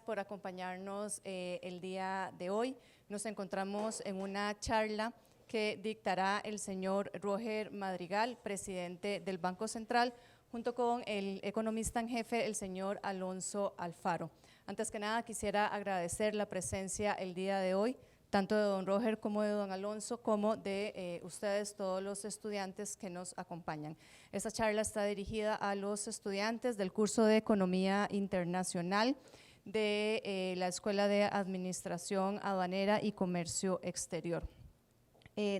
Por acompañarnos el día de hoy. Nos encontramos en una charla que dictará el señor Roger Madrigal, presidente del Banco Central, junto con el economista en jefe, el señor Alonso Alfaro. Antes que nada, quisiera agradecer la presencia el día de hoy, tanto de don Roger como de don Alonso, como de ustedes, todos los estudiantes que nos acompañan. Esta charla está dirigida a los estudiantes del curso de Economía Internacional de la Escuela de Administración Aduanera y Comercio Exterior.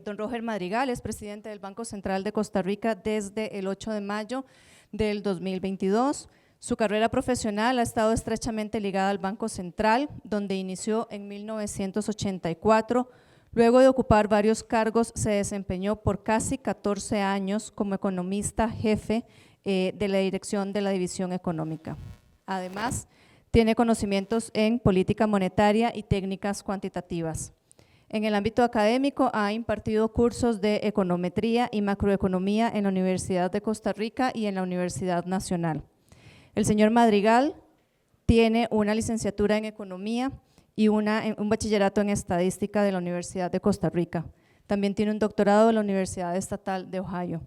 Don Roger Madrigal es presidente del Banco Central de Costa Rica desde el 8 de mayo del 2022. Su carrera profesional ha estado estrechamente ligada al Banco Central, donde inició en 1984. Luego de ocupar varios cargos, se desempeñó por casi 14 años como economista jefe de la dirección de la División Económica. Además, tiene conocimientos en política monetaria y técnicas cuantitativas. En el ámbito académico ha impartido cursos de econometría y macroeconomía en la Universidad de Costa Rica y en la Universidad Nacional. El señor Madrigal tiene una licenciatura en economía y un bachillerato en estadística de la Universidad de Costa Rica. También tiene un doctorado de la Universidad Estatal de Ohio.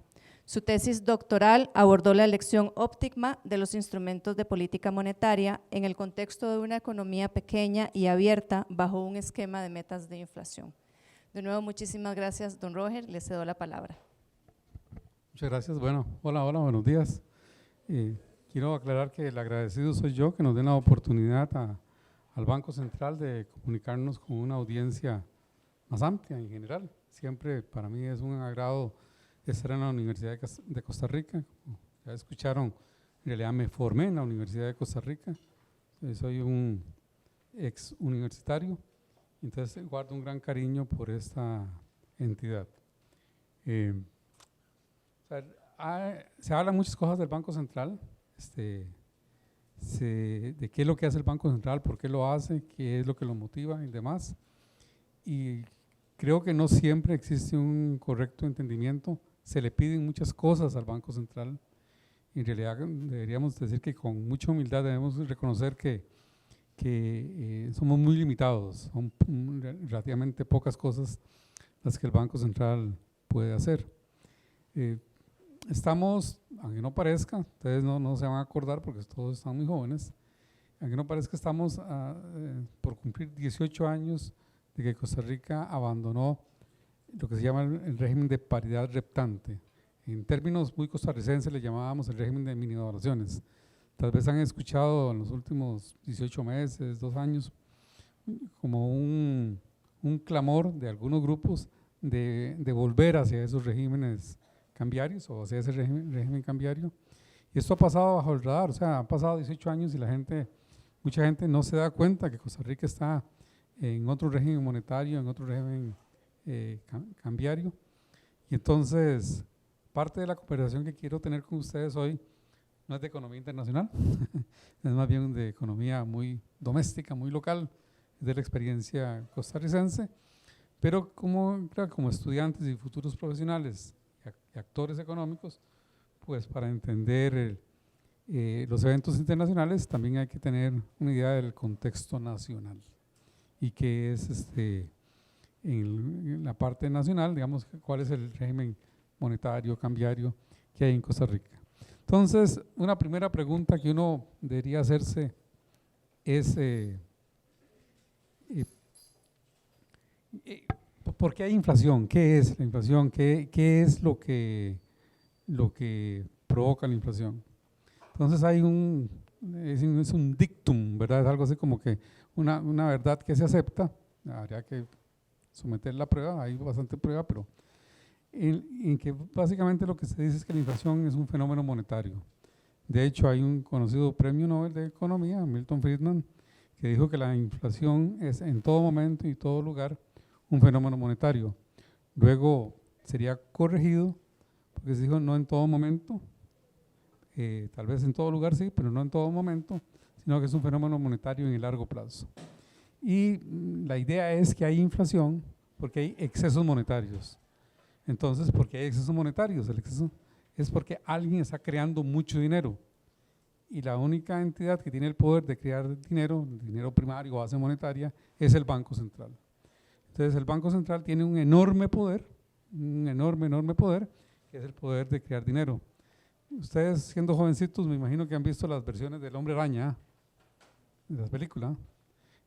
Su tesis doctoral abordó la elección óptima de los instrumentos de política monetaria en el contexto de una economía pequeña y abierta bajo un esquema de metas de inflación. De nuevo, muchísimas gracias, don Roger, le cedo la palabra. Muchas gracias. Bueno, hola, buenos días. Quiero aclarar que el agradecido soy yo, que nos den la oportunidad al Banco Central de comunicarnos con una audiencia más amplia en general. Siempre para mí es un agrado estar en la Universidad de Costa Rica. Como ya escucharon, en realidad me formé en la Universidad de Costa Rica. Soy un ex universitario, entonces guardo un gran cariño por esta entidad. Se hablan muchas cosas del Banco Central, de qué es lo que hace el Banco Central, por qué lo hace, qué es lo que lo motiva y demás. Y creo que no siempre existe un correcto entendimiento. Se le piden muchas cosas al Banco Central. En realidad deberíamos decir que con mucha humildad debemos reconocer que somos muy limitados, son relativamente pocas cosas las que el Banco Central puede hacer. Estamos, aunque no parezca, ustedes no se van a acordar porque todos están muy jóvenes, aunque no parezca, estamos por cumplir 18 años de que Costa Rica abandonó lo que se llama el régimen de paridad reptante. En términos muy costarricenses le llamábamos el régimen de minivaluaciones. Tal vez han escuchado en los últimos 18 meses, 2 años, como un clamor de algunos grupos de volver hacia esos regímenes cambiarios o hacia ese régimen cambiario. Y esto ha pasado bajo el radar, o sea, han pasado 18 años y mucha gente no se da cuenta que Costa Rica está en otro régimen monetario, en otro régimen cambiario. Y entonces, parte de la conversación que quiero tener con ustedes hoy no es de economía internacional, es más bien de economía muy doméstica, muy local, de la experiencia costarricense, pero como estudiantes y futuros profesionales y actores económicos, pues para entender los eventos internacionales también hay que tener una idea del contexto nacional y qué es en la parte nacional, digamos, cuál es el régimen monetario, cambiario que hay en Costa Rica. Entonces, una primera pregunta que uno debería hacerse es ¿por qué hay inflación? ¿Qué es la inflación? ¿Qué es lo que provoca la inflación? Entonces es un dictum, ¿verdad? Es algo así como que una verdad que se acepta, habría que someter la prueba, hay bastante prueba, pero en que básicamente lo que se dice es que la inflación es un fenómeno monetario. De hecho, hay un conocido premio Nobel de Economía, Milton Friedman, que dijo que la inflación es en todo momento y todo lugar un fenómeno monetario. Luego sería corregido porque se dijo no en todo momento, tal vez en todo lugar sí, pero no en todo momento, sino que es un fenómeno monetario en el largo plazo. Y la idea es que hay inflación porque hay excesos monetarios. Entonces, ¿por qué hay excesos monetarios? El exceso es porque alguien está creando mucho dinero. Y la única entidad que tiene el poder de crear dinero, dinero primario o base monetaria, es el Banco Central. Entonces, el Banco Central tiene un enorme poder, que es el poder de crear dinero. Ustedes, siendo jovencitos, me imagino que han visto las versiones del Hombre Araña, de las películas.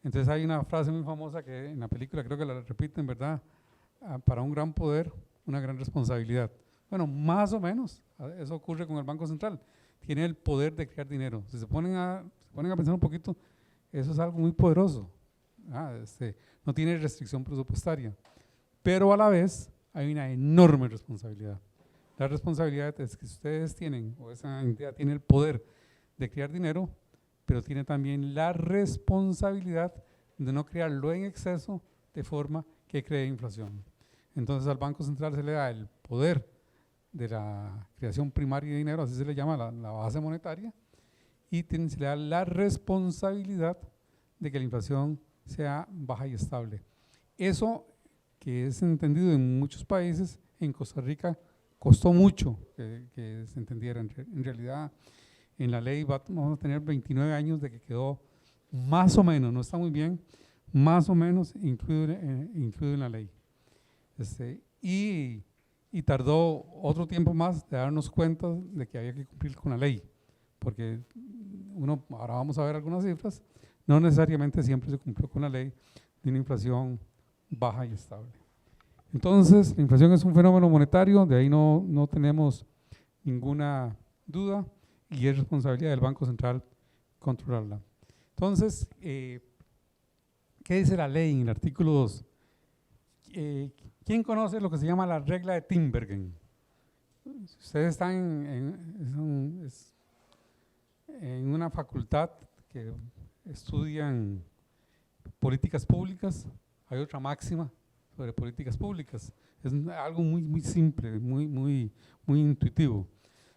Entonces, hay una frase muy famosa que en la película creo que la repiten, ¿verdad? Para un gran poder, una gran responsabilidad. Bueno, más o menos, eso ocurre con el Banco Central. Tiene el poder de crear dinero. Si se ponen a pensar un poquito, eso es algo muy poderoso. No tiene restricción presupuestaria, pero a la vez hay una enorme responsabilidad. La responsabilidad es que ustedes tienen, o esa entidad tiene el poder de crear dinero, pero tiene también la responsabilidad de no crearlo en exceso de forma que cree inflación. Entonces al Banco Central se le da el poder de la creación primaria de dinero, así se le llama la base monetaria, y se le da la responsabilidad de que la inflación sea baja y estable. Eso, que es entendido en muchos países, en Costa Rica costó mucho que se entendiera. En realidad, en la ley vamos a tener 29 años de que quedó más o menos, no está muy bien, más o menos incluido en la ley. Y tardó otro tiempo más de darnos cuenta de que había que cumplir con la ley, porque ahora vamos a ver algunas cifras, no necesariamente siempre se cumplió con la ley de una inflación baja y estable. Entonces, la inflación es un fenómeno monetario, de ahí no tenemos ninguna duda, y es responsabilidad del Banco Central controlarla. Entonces, ¿qué dice la ley en el artículo 2? ¿Quién conoce lo que se llama la regla de Tinbergen? Ustedes están en una facultad que estudian políticas públicas, hay otra máxima sobre políticas públicas. Es algo muy simple, muy intuitivo.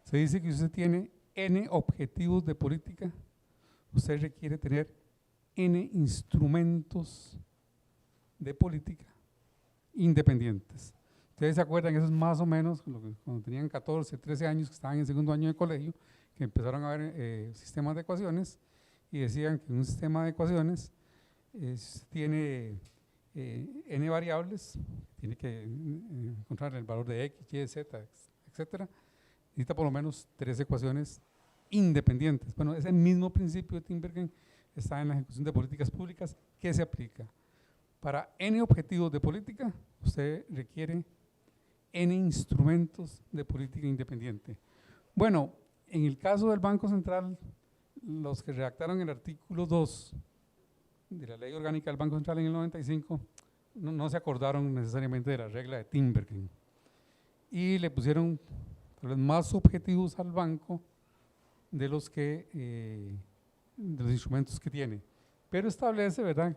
Se dice que si usted tiene N objetivos de política, usted requiere tener N instrumentos de política independientes. Ustedes se acuerdan, eso es más o menos cuando tenían 14, 13 años, que estaban en segundo año de colegio, que empezaron a ver sistemas de ecuaciones y decían que un sistema de ecuaciones tiene n variables, tiene que encontrar el valor de x, y, z, etcétera. Necesita por lo menos 3 ecuaciones independientes. Bueno, ese mismo principio de Tinbergen está en la ejecución de políticas públicas que se aplica. Para N objetivos de política, usted requiere N instrumentos de política independiente. Bueno, en el caso del Banco Central, los que redactaron el artículo 2 de la Ley Orgánica del Banco Central en el 95, no se acordaron necesariamente de la regla de Tinbergen y le pusieron tal vez más objetivos al banco de los instrumentos que tiene. Pero establece, ¿verdad?,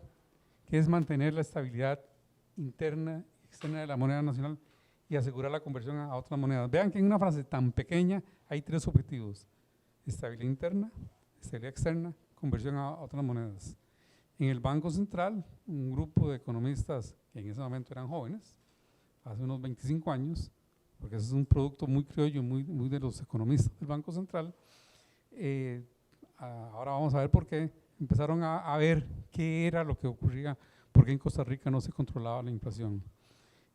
que es mantener la estabilidad interna y externa de la moneda nacional y asegurar la conversión a otras monedas. Vean que en una frase tan pequeña hay 3 objetivos: estabilidad interna, estabilidad externa, conversión a otras monedas. En el Banco Central, un grupo de economistas que en ese momento eran jóvenes, hace unos 25 años, porque ese es un producto muy criollo, muy de los economistas del Banco Central, ahora vamos a ver por qué, empezaron a ver qué era lo que ocurría, por qué en Costa Rica no se controlaba la inflación.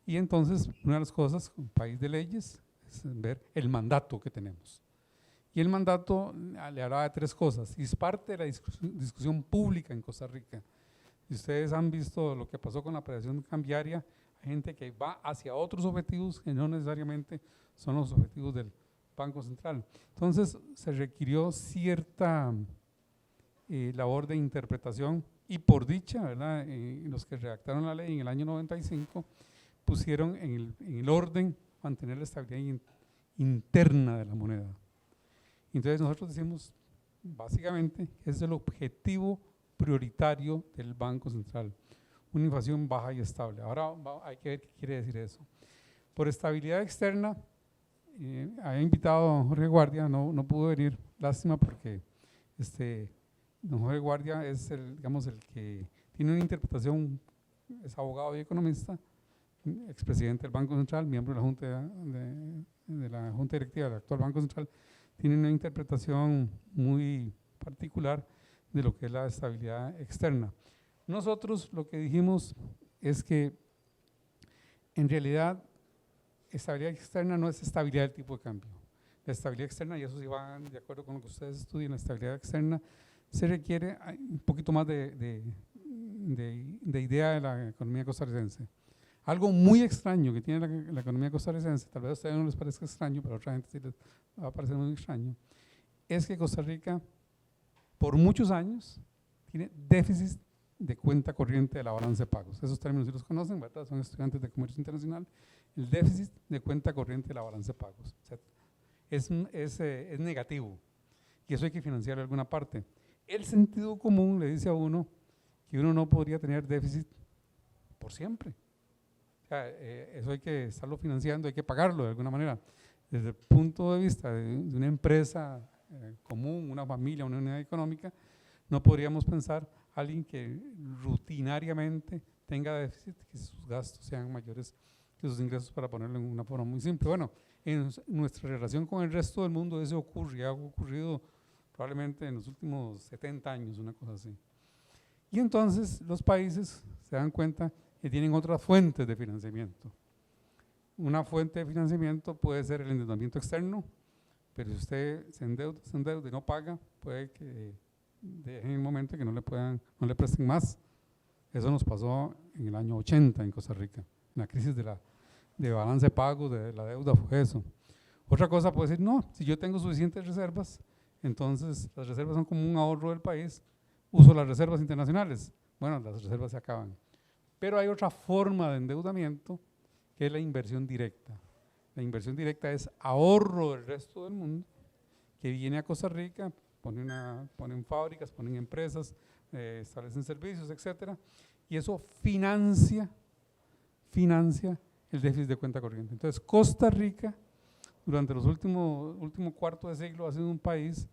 Y entonces, una de las cosas, un país de leyes, es ver el mandato que tenemos. Y el mandato le hablaba de 3 cosas, y es parte de la discusión pública en Costa Rica. Si ustedes han visto lo que pasó con la apreciación cambiaria, hay gente que va hacia otros objetivos que no necesariamente son los objetivos del Banco Central. Entonces, se requirió cierta labor de interpretación, y por dicha, ¿verdad?, los que redactaron la ley en el año 95 pusieron en el orden mantener la estabilidad interna de la moneda. Entonces nosotros decimos básicamente que es el objetivo prioritario del Banco Central, una inflación baja y estable. Ahora hay que ver qué quiere decir eso. Por estabilidad externa, había invitado a don Jorge Guardia, no pudo venir, lástima porque don Jorge Guardia es digamos, el que tiene una interpretación, es abogado y economista, expresidente del Banco Central, miembro de la Junta Directiva del actual Banco Central, tiene una interpretación muy particular de lo que es la estabilidad externa. Nosotros lo que dijimos es que en realidad estabilidad externa no es estabilidad del tipo de cambio. La estabilidad externa, y eso sí va de acuerdo con lo que ustedes estudian, la estabilidad externa se requiere un poquito más de idea de la economía costarricense. Algo muy extraño que tiene la economía costarricense, tal vez a ustedes no les parezca extraño, pero a otra gente sí les va a parecer muy extraño, es que Costa Rica por muchos años tiene déficit de cuenta corriente de la balanza de pagos. Esos términos sí los conocen, ¿verdad? Son estudiantes de comercio internacional. El déficit de cuenta corriente de la balanza de pagos. O sea, es negativo y eso hay que financiar de alguna parte. El sentido común le dice a uno que uno no podría tener déficit por siempre. O sea, eso hay que estarlo financiando, hay que pagarlo de alguna manera. Desde el punto de vista de una empresa común, una familia, una unidad económica, no podríamos pensar alguien que rutinariamente tenga déficit, que sus gastos sean mayores que sus ingresos, para ponerlo en una forma muy simple. Bueno, en nuestra relación con el resto del mundo eso ocurre, ha ocurrido probablemente en los últimos 70 años, una cosa así. Y entonces los países se dan cuenta que tienen otras fuentes de financiamiento. Una fuente de financiamiento puede ser el endeudamiento externo, pero si usted se endeuda y no paga, puede que dejen el momento que no le presten más. Eso nos pasó en el año 80 en Costa Rica. La crisis de balance de pago, de la deuda, fue eso. Otra cosa puede decir, no, si yo tengo suficientes reservas, entonces las reservas son como un ahorro del país, uso las reservas internacionales. Bueno, las reservas se acaban. Pero hay otra forma de endeudamiento, que es la inversión directa. La inversión directa es ahorro del resto del mundo, que viene a Costa Rica, ponen fábricas, ponen empresas, establecen servicios, etcétera, y eso financia el déficit de cuenta corriente. Entonces, Costa Rica, durante los último cuarto de siglo, ha sido un país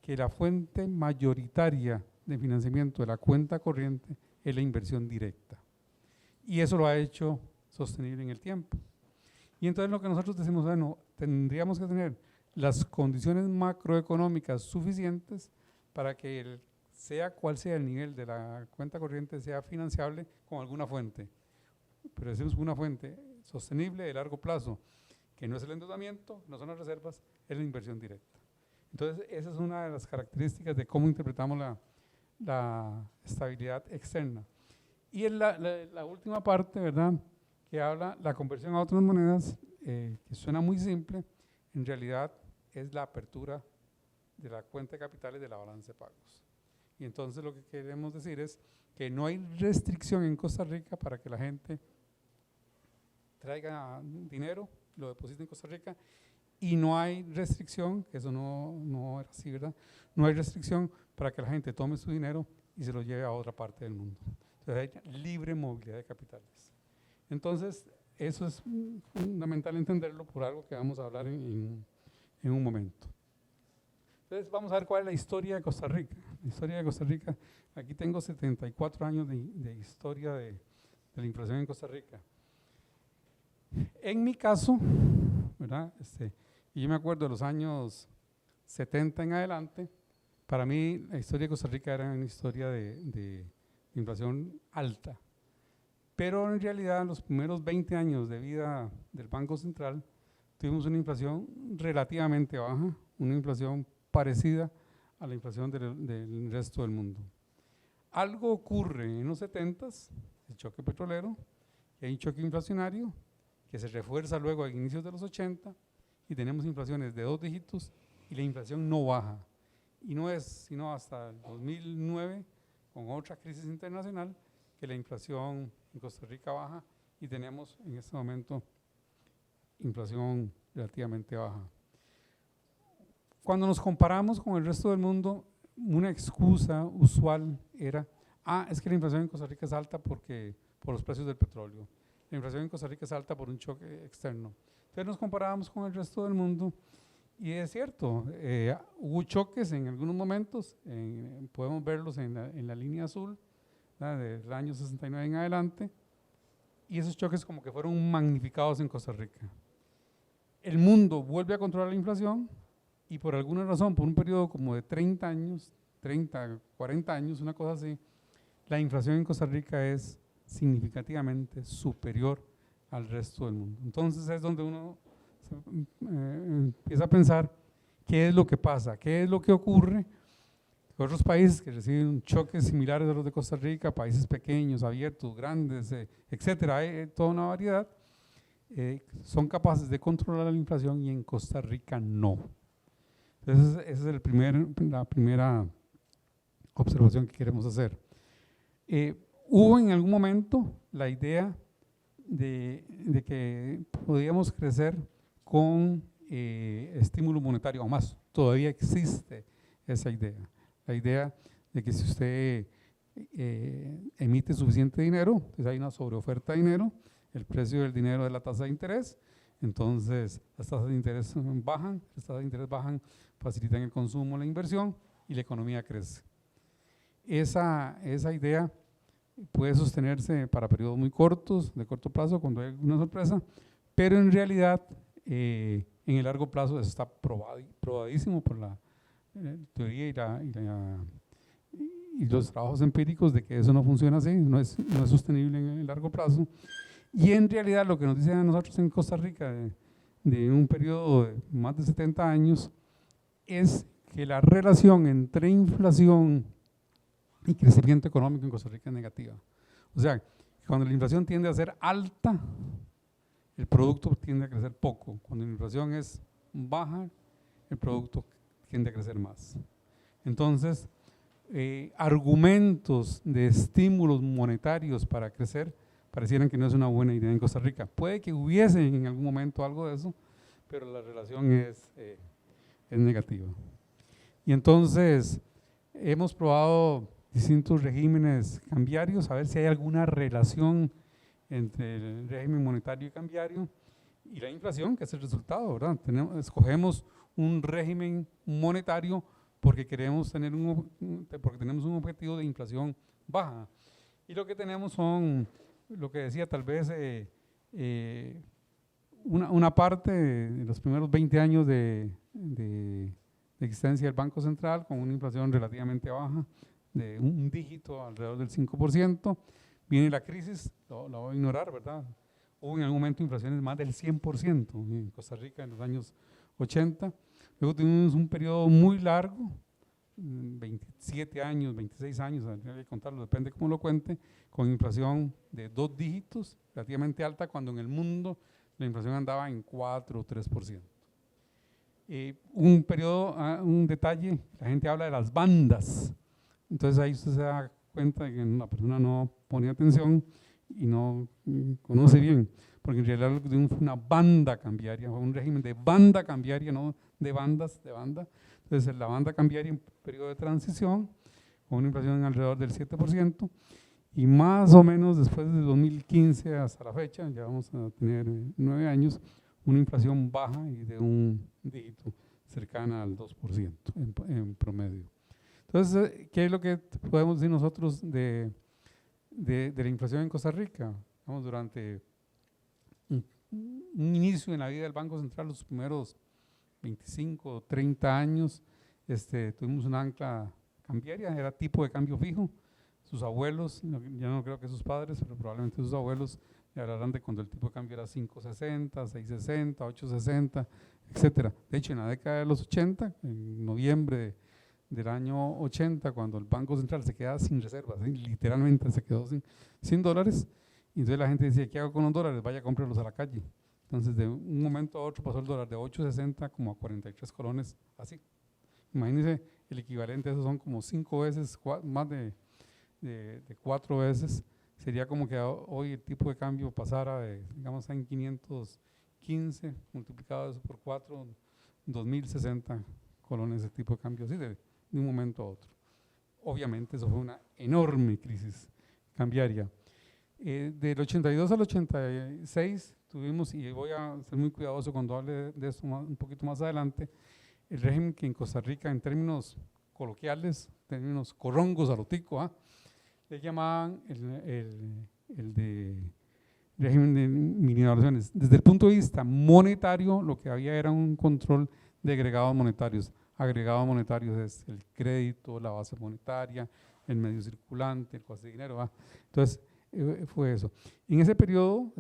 que la fuente mayoritaria de financiamiento de la cuenta corriente es la inversión directa. Y eso lo ha hecho sostenible en el tiempo. Y entonces lo que nosotros decimos, bueno, tendríamos que tener las condiciones macroeconómicas suficientes para que sea cual sea el nivel de la cuenta corriente, sea financiable con alguna fuente. Pero decimos una fuente sostenible de largo plazo, que no es el endeudamiento, no son las reservas, es la inversión directa. Entonces, esa es una de las características de cómo interpretamos la estabilidad externa. Y en la última parte, ¿verdad?, que habla la conversión a otras monedas, que suena muy simple, en realidad es la apertura de la cuenta de capitales de la balanza de pagos. Y entonces lo que queremos decir es que no hay restricción en Costa Rica para que la gente traiga dinero, lo deposite en Costa Rica, y no hay restricción, que eso no era así, ¿verdad? No hay restricción para que la gente tome su dinero y se lo lleve a otra parte del mundo. Entonces hay libre movilidad de capitales. Entonces, eso es fundamental entenderlo por algo que vamos a hablar en un momento. Entonces, vamos a ver cuál es la historia de Costa Rica. La historia de Costa Rica, aquí tengo 74 años de historia de la inflación en Costa Rica. En mi caso, ¿verdad?, y yo me acuerdo de los años 70 en adelante, para mí la historia de Costa Rica era una historia de inflación alta. Pero en realidad, en los primeros 20 años de vida del Banco Central, tuvimos una inflación relativamente baja, una inflación parecida a la inflación del resto del mundo. Algo ocurre en los 70s, el choque petrolero, y hay un choque inflacionario que se refuerza luego a inicios de los 80 y tenemos inflaciones de 2 dígitos y la inflación no baja. Y no es sino hasta el 2009, con otra crisis internacional, que la inflación en Costa Rica baja y tenemos en este momento inflación relativamente baja. Cuando nos comparamos con el resto del mundo, una excusa usual era, es que la inflación en Costa Rica es alta por los precios del petróleo. la inflación en Costa Rica es alta por un choque externo. Entonces nos comparábamos con el resto del mundo y es cierto, hubo choques en algunos momentos, podemos verlos en la línea azul, del año 69 en adelante, y esos choques como que fueron magnificados en Costa Rica. El mundo vuelve a controlar la inflación y por alguna razón, por un periodo como de 30 años, 30, 40 años, una cosa así, la inflación en Costa Rica es significativamente superior al resto del mundo. Entonces es donde uno empieza a pensar qué es lo que pasa, qué es lo que ocurre. Otros países que reciben choques similares a los de Costa Rica, países pequeños, abiertos, grandes, etcétera, hay toda una variedad, son capaces de controlar la inflación y en Costa Rica no. Entonces esa es la primera observación que queremos hacer. Hubo en algún momento la idea de que podíamos crecer con estímulo monetario, o más, todavía existe esa idea. La idea de que si usted emite suficiente dinero, entonces hay una sobreoferta de dinero, el precio del dinero es la tasa de interés, entonces las tasas de interés bajan, las tasas de interés bajan, facilitan el consumo, la inversión y la economía crece. Esa idea puede sostenerse para periodos muy cortos, de corto plazo, cuando hay alguna sorpresa, pero en realidad en el largo plazo eso está probadísimo por la teoría y los trabajos empíricos de que eso no funciona así, no es sostenible en el largo plazo. Y en realidad lo que nos dicen a nosotros en Costa Rica de un periodo de más de 70 años es que la relación entre inflación y crecimiento económico en Costa Rica es negativa. O sea, cuando la inflación tiende a ser alta, el producto tiende a crecer poco. Cuando la inflación es baja, el producto tiende a crecer más. Entonces, argumentos de estímulos monetarios para crecer parecieran que no es una buena idea en Costa Rica. Puede que hubiese en algún momento algo de eso, pero la relación es negativa. Y entonces, hemos probado distintos regímenes cambiarios, a ver si hay alguna relación entre el régimen monetario y cambiario y la inflación, que es el resultado, ¿verdad? Escogemos un régimen monetario porque queremos tener porque tenemos un objetivo de inflación baja. Y lo que tenemos son, lo que decía, tal vez una parte de los primeros 20 años de existencia del Banco Central con una inflación relativamente baja, de un dígito alrededor del 5%. Viene la crisis, la voy a ignorar, ¿verdad? Hubo en algún momento inflaciones más del 100% en Costa Rica en los años 80. Luego tuvimos un periodo muy largo, 27 años, 26 años, habría que contarlo, depende cómo lo cuente, con inflación de 2 dígitos, relativamente alta, cuando en el mundo la inflación andaba en 4 o 3%. Un periodo, un detalle, la gente habla de las bandas. Entonces ahí usted se da cuenta de que la persona no pone atención y no conoce bien, porque en realidad fue una banda cambiaria, fue un régimen de banda cambiaria, no de bandas, de banda. Entonces la banda cambiaria en periodo de transición, con una inflación alrededor del 7%, y más o menos después de 2015 hasta la fecha, ya vamos a tener 9 años, una inflación baja y de un dígito cercana al 2% en promedio. Entonces, ¿qué es lo que podemos decir nosotros de la inflación en Costa Rica? Vamos, durante un inicio en la vida del Banco Central, los primeros 25 o 30 años, tuvimos una ancla cambiaria, era tipo de cambio fijo. Sus abuelos, ya no creo que sus padres, pero probablemente sus abuelos le hablarán de cuando el tipo de cambio era 5.60, 6.60, 8.60, etcétera. De hecho, en la década de los 80, en noviembre del año 80, cuando el Banco Central se queda sin reservas, literalmente se quedó sin dólares, y entonces la gente decía, ¿qué hago con los dólares? Vaya a comprarlos a la calle. Entonces, de un momento a otro pasó el dólar de 8.60 como a 43 colones, así. Imagínense, el equivalente a eso son como 5 veces, más de 4 veces. Sería como que hoy el tipo de cambio pasara de, digamos, en 515, multiplicado eso por 4, 2.060 colones de tipo de cambio, así de un momento a otro. Obviamente eso fue una enorme crisis cambiaria. Del 82 al 86 tuvimos, y voy a ser muy cuidadoso cuando hable de esto un poquito más adelante, el régimen que en Costa Rica, en términos coloquiales, términos corrongos a lo tico, le llamaban el de régimen de minivaluaciones. Desde el punto de vista monetario, lo que había era un control de agregados monetarios. Agregados monetarios es el crédito, la base monetaria, el medio circulante, el coste de dinero. Entonces, fue eso. En ese periodo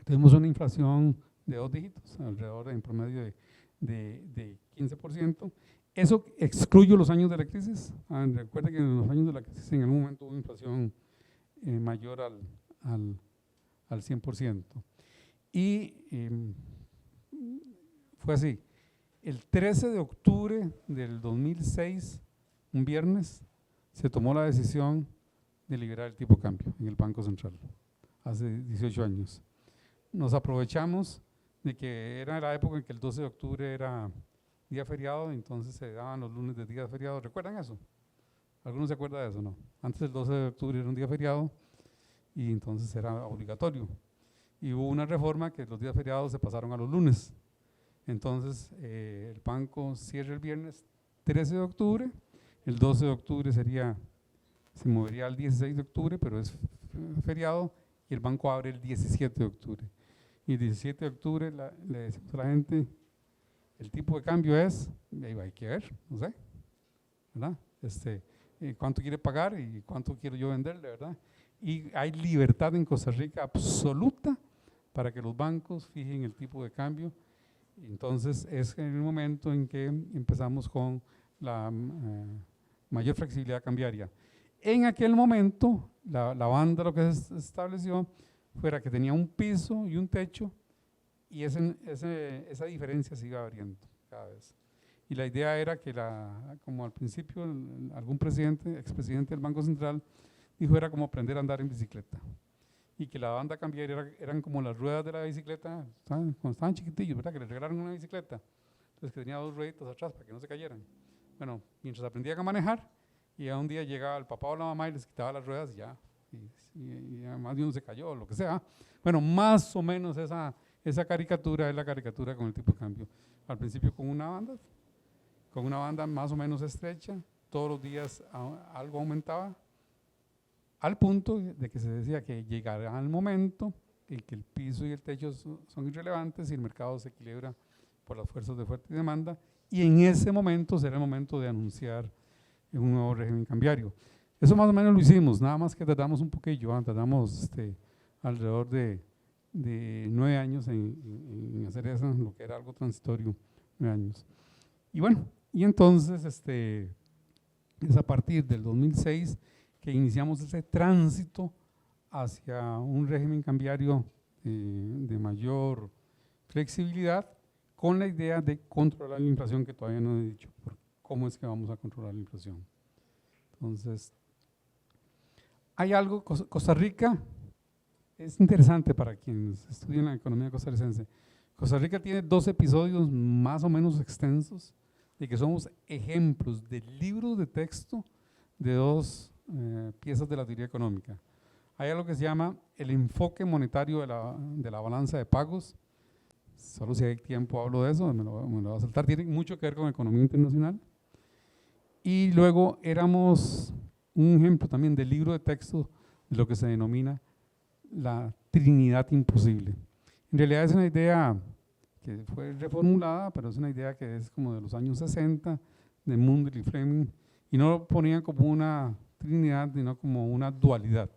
tuvimos una inflación de 2 dígitos, alrededor en promedio de 15%. Eso excluye los años de la crisis. Recuerden que en los años de la crisis en algún momento hubo inflación mayor al 100%. Y fue así. El 13 de octubre del 2006, un viernes, se tomó la decisión de liberar el tipo de cambio en el Banco Central, hace 18 años. Nos aprovechamos de que era la época en que el 12 de octubre era día feriado, entonces se daban los lunes de día feriado. ¿Recuerdan eso? ¿Algunos se acuerdan de eso? No. Antes del 12 de octubre era un día feriado y entonces era obligatorio. Y hubo una reforma que los días feriados se pasaron a los lunes. Entonces el banco cierra el viernes 13 de octubre, el 12 de octubre se movería al 16 de octubre, pero es feriado, y el banco abre el 17 de octubre. Y el 17 de octubre le decimos a la gente, el tipo de cambio es, hay que ver, no sé, ¿verdad? Cuánto quiere pagar y cuánto quiero yo venderle, ¿verdad? Y hay libertad en Costa Rica absoluta para que los bancos fijen el tipo de cambio. Entonces es en el momento en que empezamos con la mayor flexibilidad cambiaria. En aquel momento, la banda lo que se estableció fuera que tenía un piso y un techo, y esa diferencia se iba abriendo cada vez. Y la idea era que, como al principio algún expresidente del Banco Central dijo, era como aprender a andar en bicicleta. Y que la banda cambiaria eran como las ruedas de la bicicleta, cuando estaban chiquitillos, ¿verdad? Que les regalaron una bicicleta. Entonces que tenía 2 rueditas atrás para que no se cayeran. Bueno, mientras aprendían a manejar, y a un día llegaba el papá o la mamá y les quitaba las ruedas y además de uno se cayó o lo que sea. Bueno, más o menos esa caricatura es la caricatura con el tipo de cambio. Al principio con una banda más o menos estrecha, todos los días algo aumentaba, al punto de que se decía que llegará el momento en que el piso y el techo son irrelevantes y el mercado se equilibra por las fuerzas de oferta y demanda, y en ese momento será el momento de anunciar un nuevo régimen cambiario. Eso más o menos lo hicimos, nada más que tardamos un poquillo, tardamos alrededor de 9 años en hacer eso, lo que era algo transitorio, 9 años. Y bueno, y entonces es a partir del 2006 que iniciamos ese tránsito hacia un régimen cambiario de mayor flexibilidad, con la idea de controlar la inflación, que todavía no he dicho cómo es que vamos a controlar la inflación. Entonces, hay algo, Costa Rica es interesante para quienes estudian la economía costarricense. Costa Rica tiene 2 episodios más o menos extensos de que somos ejemplos de libros de texto de 2 piezas de la teoría económica. Hay algo que se llama el enfoque monetario de la balanza de pagos. Solo si hay tiempo hablo de eso, me lo voy a saltar. Tiene mucho que ver con economía internacional. Y luego éramos un ejemplo también del libro de texto de lo que se denomina la Trinidad Imposible. En realidad es una idea que fue reformulada, pero es una idea que es como de los años 60, de Mundell y Fleming, y no lo ponían como una trinidad, sino como una dualidad.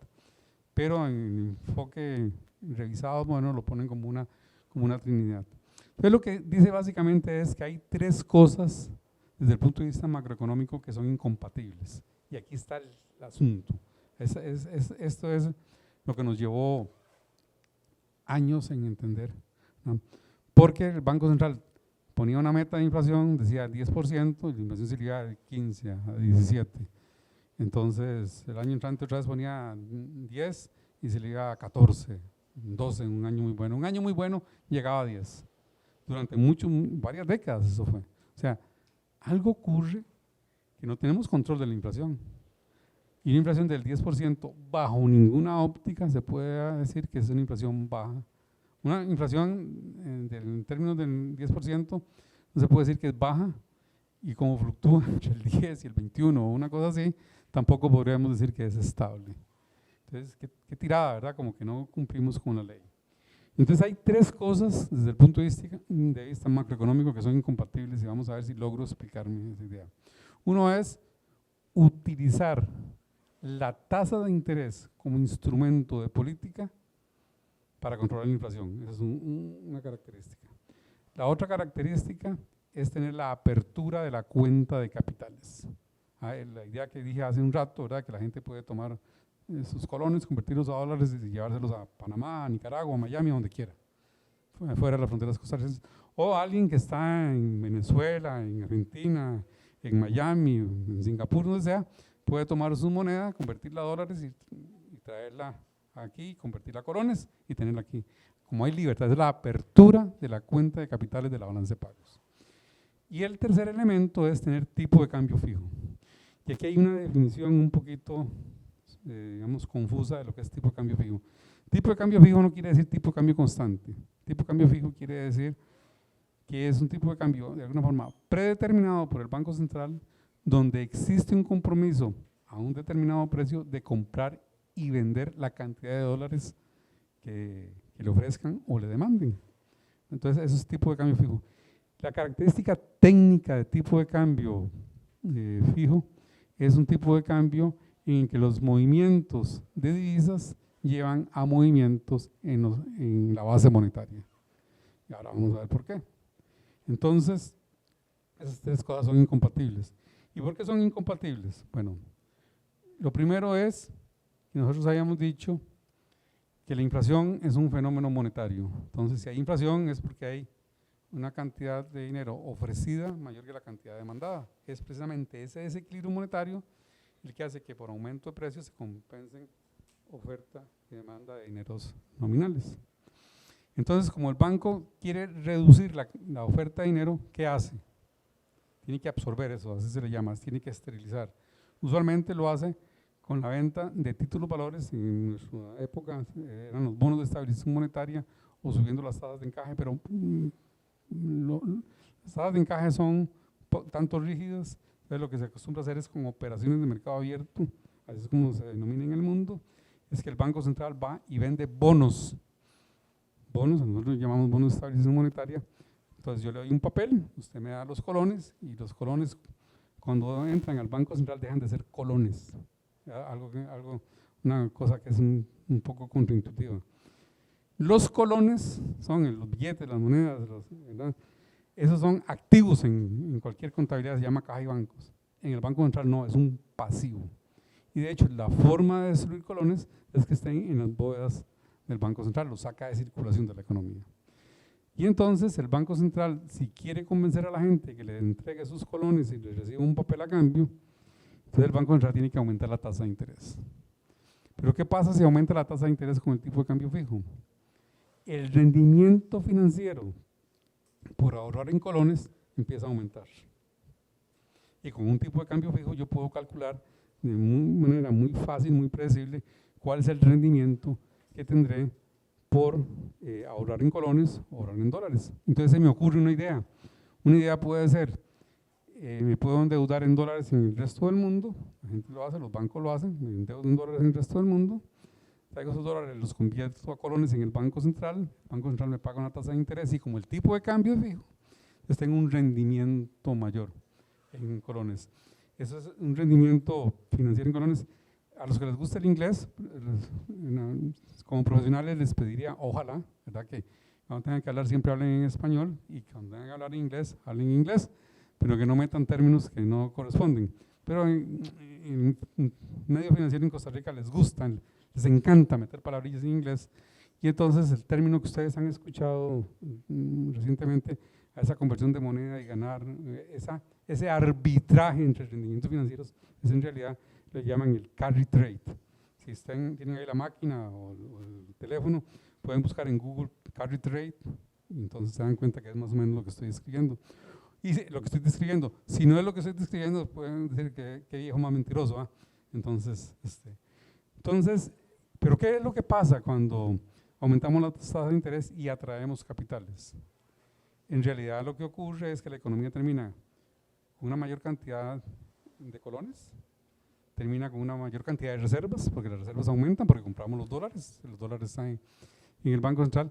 Pero en el enfoque revisado, bueno, lo ponen como una trinidad. Entonces lo que dice básicamente es que hay 3 cosas desde el punto de vista macroeconómico que son incompatibles. Y aquí está el asunto. Esto es lo que nos llevó años en entender, ¿no? Porque el Banco Central ponía una meta de inflación, decía 10%, y la inflación se iba de 15 a 17. Entonces, el año entrante otra vez ponía 10 y se le iba a 14, 12 en un año muy bueno. Un año muy bueno llegaba a 10. Durante varias décadas eso fue. O sea, algo ocurre que no tenemos control de la inflación. Y una inflación del 10% bajo ninguna óptica se puede decir que es una inflación baja. Una inflación en términos del 10% no se puede decir que es baja, y como fluctúa entre el 10 y el 21 o una cosa así, tampoco podríamos decir que es estable. Entonces, qué tirada, ¿verdad? Como que no cumplimos con la ley. Entonces hay tres cosas desde el punto de vista macroeconómico que son incompatibles y vamos a ver si logro explicarme esa idea. Uno es utilizar la tasa de interés como instrumento de política para controlar la inflación. Esa es una característica. La otra característica es tener la apertura de la cuenta de capitales. La idea que dije hace un rato, ¿verdad? Que la gente puede tomar sus colones, convertirlos a dólares y llevárselos a Panamá, a Nicaragua, a Miami, a donde quiera, fuera de las fronteras costarricenses. O alguien que está en Venezuela, en Argentina, en Miami, en Singapur, donde sea, puede tomar su moneda, convertirla a dólares y traerla aquí, convertirla a colones y tenerla aquí. Como hay libertad, es la apertura de la cuenta de capitales de la balanza de pagos. Y el tercer elemento es tener tipo de cambio fijo. Y aquí hay una definición un poquito, digamos, confusa de lo que es tipo de cambio fijo. Tipo de cambio fijo no quiere decir tipo de cambio constante. Tipo de cambio fijo quiere decir que es un tipo de cambio, de alguna forma, predeterminado por el Banco Central, donde existe un compromiso a un determinado precio de comprar y vender la cantidad de dólares que le ofrezcan o le demanden. Entonces, eso es tipo de cambio fijo. La característica técnica de tipo de cambio fijo es un tipo de cambio en que los movimientos de divisas llevan a movimientos en la base monetaria. Y ahora vamos a ver por qué. Entonces, esas tres cosas son incompatibles. ¿Y por qué son incompatibles? Bueno, lo primero es que nosotros habíamos dicho que la inflación es un fenómeno monetario. Entonces, si hay inflación es porque hay una cantidad de dinero ofrecida mayor que la cantidad demandada. Es precisamente ese desequilibrio monetario el que hace que por aumento de precios se compensen oferta y demanda de dineros nominales. Entonces, como el banco quiere reducir la oferta de dinero, ¿qué hace? Tiene que absorber eso, así se le llama, tiene que esterilizar. Usualmente lo hace con la venta de títulos valores, en nuestra época eran los bonos de estabilización monetaria o subiendo las tasas de encaje, pero las tasas de encaje son tanto rígidas, entonces lo que se acostumbra a hacer es con operaciones de mercado abierto, así es como se denomina en el mundo, es que el Banco Central va y vende bonos, nosotros los llamamos bonos de estabilización monetaria. Entonces yo le doy un papel, usted me da los colones y los colones cuando entran al Banco Central dejan de ser colones, una cosa que es un poco contraintuitiva. Los colones son los billetes, las monedas, ¿verdad? Esos son activos en cualquier contabilidad, se llama caja y bancos. En el Banco Central no, es un pasivo. Y de hecho la forma de destruir colones es que estén en las bóvedas del Banco Central, los saca de circulación de la economía. Y entonces el Banco Central, si quiere convencer a la gente que le entregue sus colones y le reciba un papel a cambio, entonces el Banco Central tiene que aumentar la tasa de interés. Pero ¿qué pasa si aumenta la tasa de interés con el tipo de cambio fijo? El rendimiento financiero por ahorrar en colones empieza a aumentar. Y con un tipo de cambio fijo yo puedo calcular de manera muy fácil, muy predecible, cuál es el rendimiento que tendré por ahorrar en colones o ahorrar en dólares. Entonces se me ocurre una idea. Una idea puede ser, me puedo endeudar en dólares en el resto del mundo, la gente lo hace, los bancos lo hacen, me endeudo en dólares en el resto del mundo, traigo esos dólares, los convierto a colones en el Banco Central, el Banco Central me paga una tasa de interés y como el tipo de cambio es fijo, entonces tengo un rendimiento mayor en colones. Eso es un rendimiento financiero en colones. A los que les gusta el inglés, como profesionales les pediría, ojalá, ¿verdad? Que cuando tengan que hablar siempre hablen en español y cuando tengan que hablar en inglés, hablen en inglés, pero que no metan términos que no corresponden. Pero en medio financiero en Costa Rica les gustan, les encanta meter palabrillas en inglés y entonces el término que ustedes han escuchado recientemente, a esa conversión de moneda y ganar, ese arbitraje entre rendimientos financieros, es en realidad le llaman el carry trade. Si tienen ahí la máquina o el teléfono, pueden buscar en Google carry trade y entonces se dan cuenta que es más o menos lo que estoy describiendo. Y lo que estoy describiendo, si no es lo que estoy describiendo, pueden decir que viejo más mentiroso, ¿eh? Entonces, ¿pero qué es lo que pasa cuando aumentamos las tasas de interés y atraemos capitales? En realidad lo que ocurre es que la economía termina con una mayor cantidad de colones, termina con una mayor cantidad de reservas, porque las reservas aumentan porque compramos los dólares están en el Banco Central,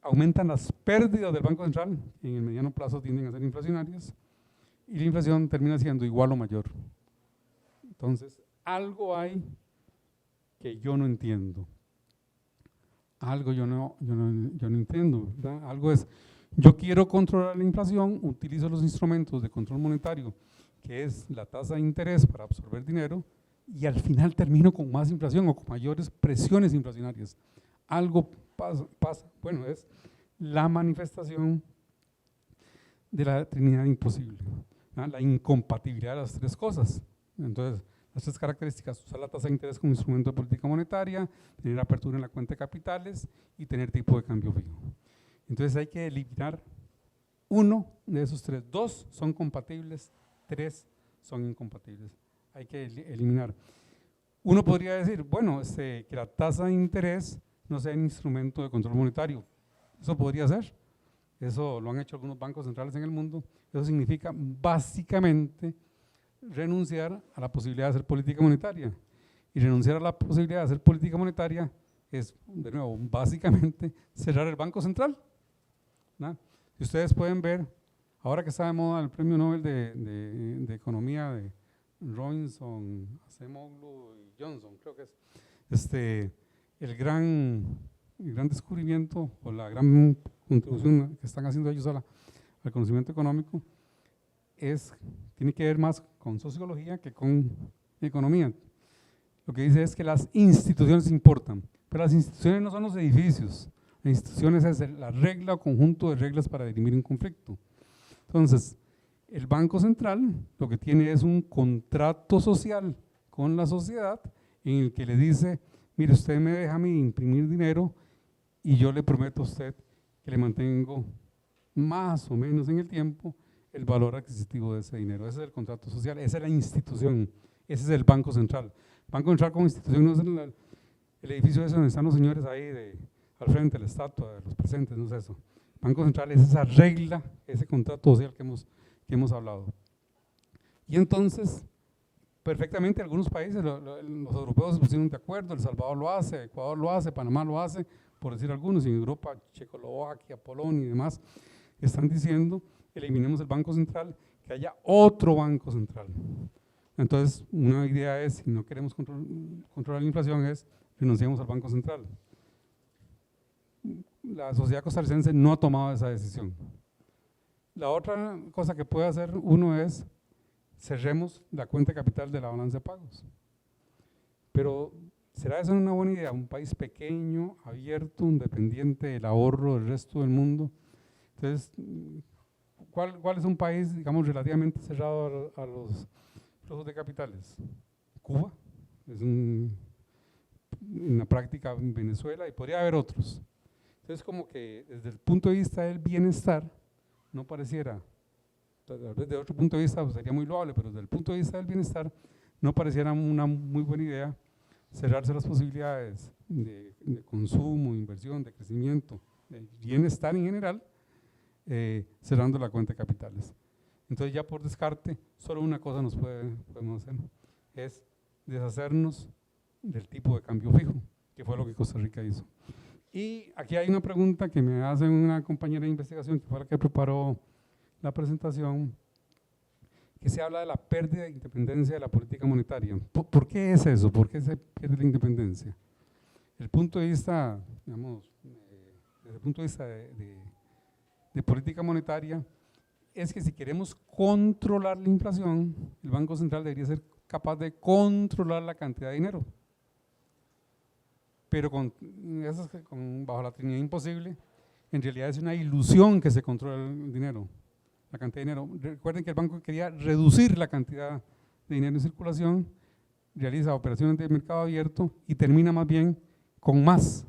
aumentan las pérdidas del Banco Central, en el mediano plazo tienden a ser inflacionarias, y la inflación termina siendo igual o mayor. Entonces, algo hay que yo no entiendo. Algo yo no entiendo, ¿verdad? Algo es, yo quiero controlar la inflación, utilizo los instrumentos de control monetario, que es la tasa de interés para absorber dinero, y al final termino con más inflación o con mayores presiones inflacionarias. Algo pasa. Bueno, es la manifestación de la Trinidad imposible, ¿no? La incompatibilidad de las tres cosas. Entonces, las tres características: usar la tasa de interés como instrumento de política monetaria, tener apertura en la cuenta de capitales y tener tipo de cambio fijo. Entonces hay que eliminar uno de esos tres. Dos son compatibles, tres son incompatibles. Hay que eliminar. Uno podría decir, bueno, que la tasa de interés no sea un instrumento de control monetario. Eso podría ser. Eso lo han hecho algunos bancos centrales en el mundo. Eso significa básicamente renunciar a la posibilidad de hacer política monetaria. Y renunciar a la posibilidad de hacer política monetaria es, de nuevo, básicamente cerrar el Banco Central, ¿no? Si ustedes pueden ver, ahora que está de moda el premio Nobel de Economía de Robinson, Acemoglu y Johnson, creo que es, el gran descubrimiento o la gran contribución que están haciendo ellos al conocimiento económico tiene que ver más con sociología que con economía. Lo que dice es que las instituciones importan, pero las instituciones no son los edificios. Las instituciones es la regla o conjunto de reglas para dirimir un conflicto. Entonces, el Banco Central lo que tiene es un contrato social con la sociedad en el que le dice, mire, usted me deja a mí imprimir dinero y yo le prometo a usted que le mantengo más o menos en el tiempo el valor adquisitivo de ese dinero. Ese es el contrato social, esa es la institución, ese es el Banco Central. Banco Central como institución no es el edificio ese donde están los señores ahí al frente, la estatua de los presentes, no es eso. Banco Central es esa regla, ese contrato social que hemos hablado. Y entonces, perfectamente algunos países, los europeos se pusieron de acuerdo, El Salvador lo hace, Ecuador lo hace, Panamá lo hace, por decir algunos, en Europa, Checoslovaquia, Polonia y demás, están diciendo, eliminemos el Banco Central, que haya otro Banco Central. Entonces, una idea es, si no queremos controlar la inflación, es renunciemos al Banco Central. La sociedad costarricense no ha tomado esa decisión. La otra cosa que puede hacer uno es, cerremos la cuenta de capital de la balanza de pagos. Pero, ¿será eso una buena idea? Un país pequeño, abierto, independiente del ahorro del resto del mundo. Entonces, ¿cuál es un país, digamos, relativamente cerrado a los flujos de capitales? Cuba, es en la práctica en Venezuela, y podría haber otros. Entonces, como que desde el punto de vista del bienestar, no pareciera, desde otro punto de vista pues sería muy loable, pero desde el punto de vista del bienestar, no pareciera una muy buena idea cerrarse las posibilidades de consumo, inversión, de crecimiento, de bienestar en general, cerrando la cuenta de capitales. Entonces ya por descarte, solo una cosa podemos hacer, es deshacernos del tipo de cambio fijo, que fue lo que Costa Rica hizo. Y aquí hay una pregunta que me hace una compañera de investigación, que fue la que preparó la presentación, que se habla de la pérdida de independencia de la política monetaria. ¿Por qué es eso? ¿Por qué se pierde la independencia? El punto de vista, digamos, desde el punto de vista de política monetaria, es que si queremos controlar la inflación, el Banco Central debería ser capaz de controlar la cantidad de dinero. Pero bajo la Trinidad imposible, en realidad es una ilusión que se controle el dinero, la cantidad de dinero. Recuerden que el banco quería reducir la cantidad de dinero en circulación, realiza operaciones de mercado abierto y termina más bien con más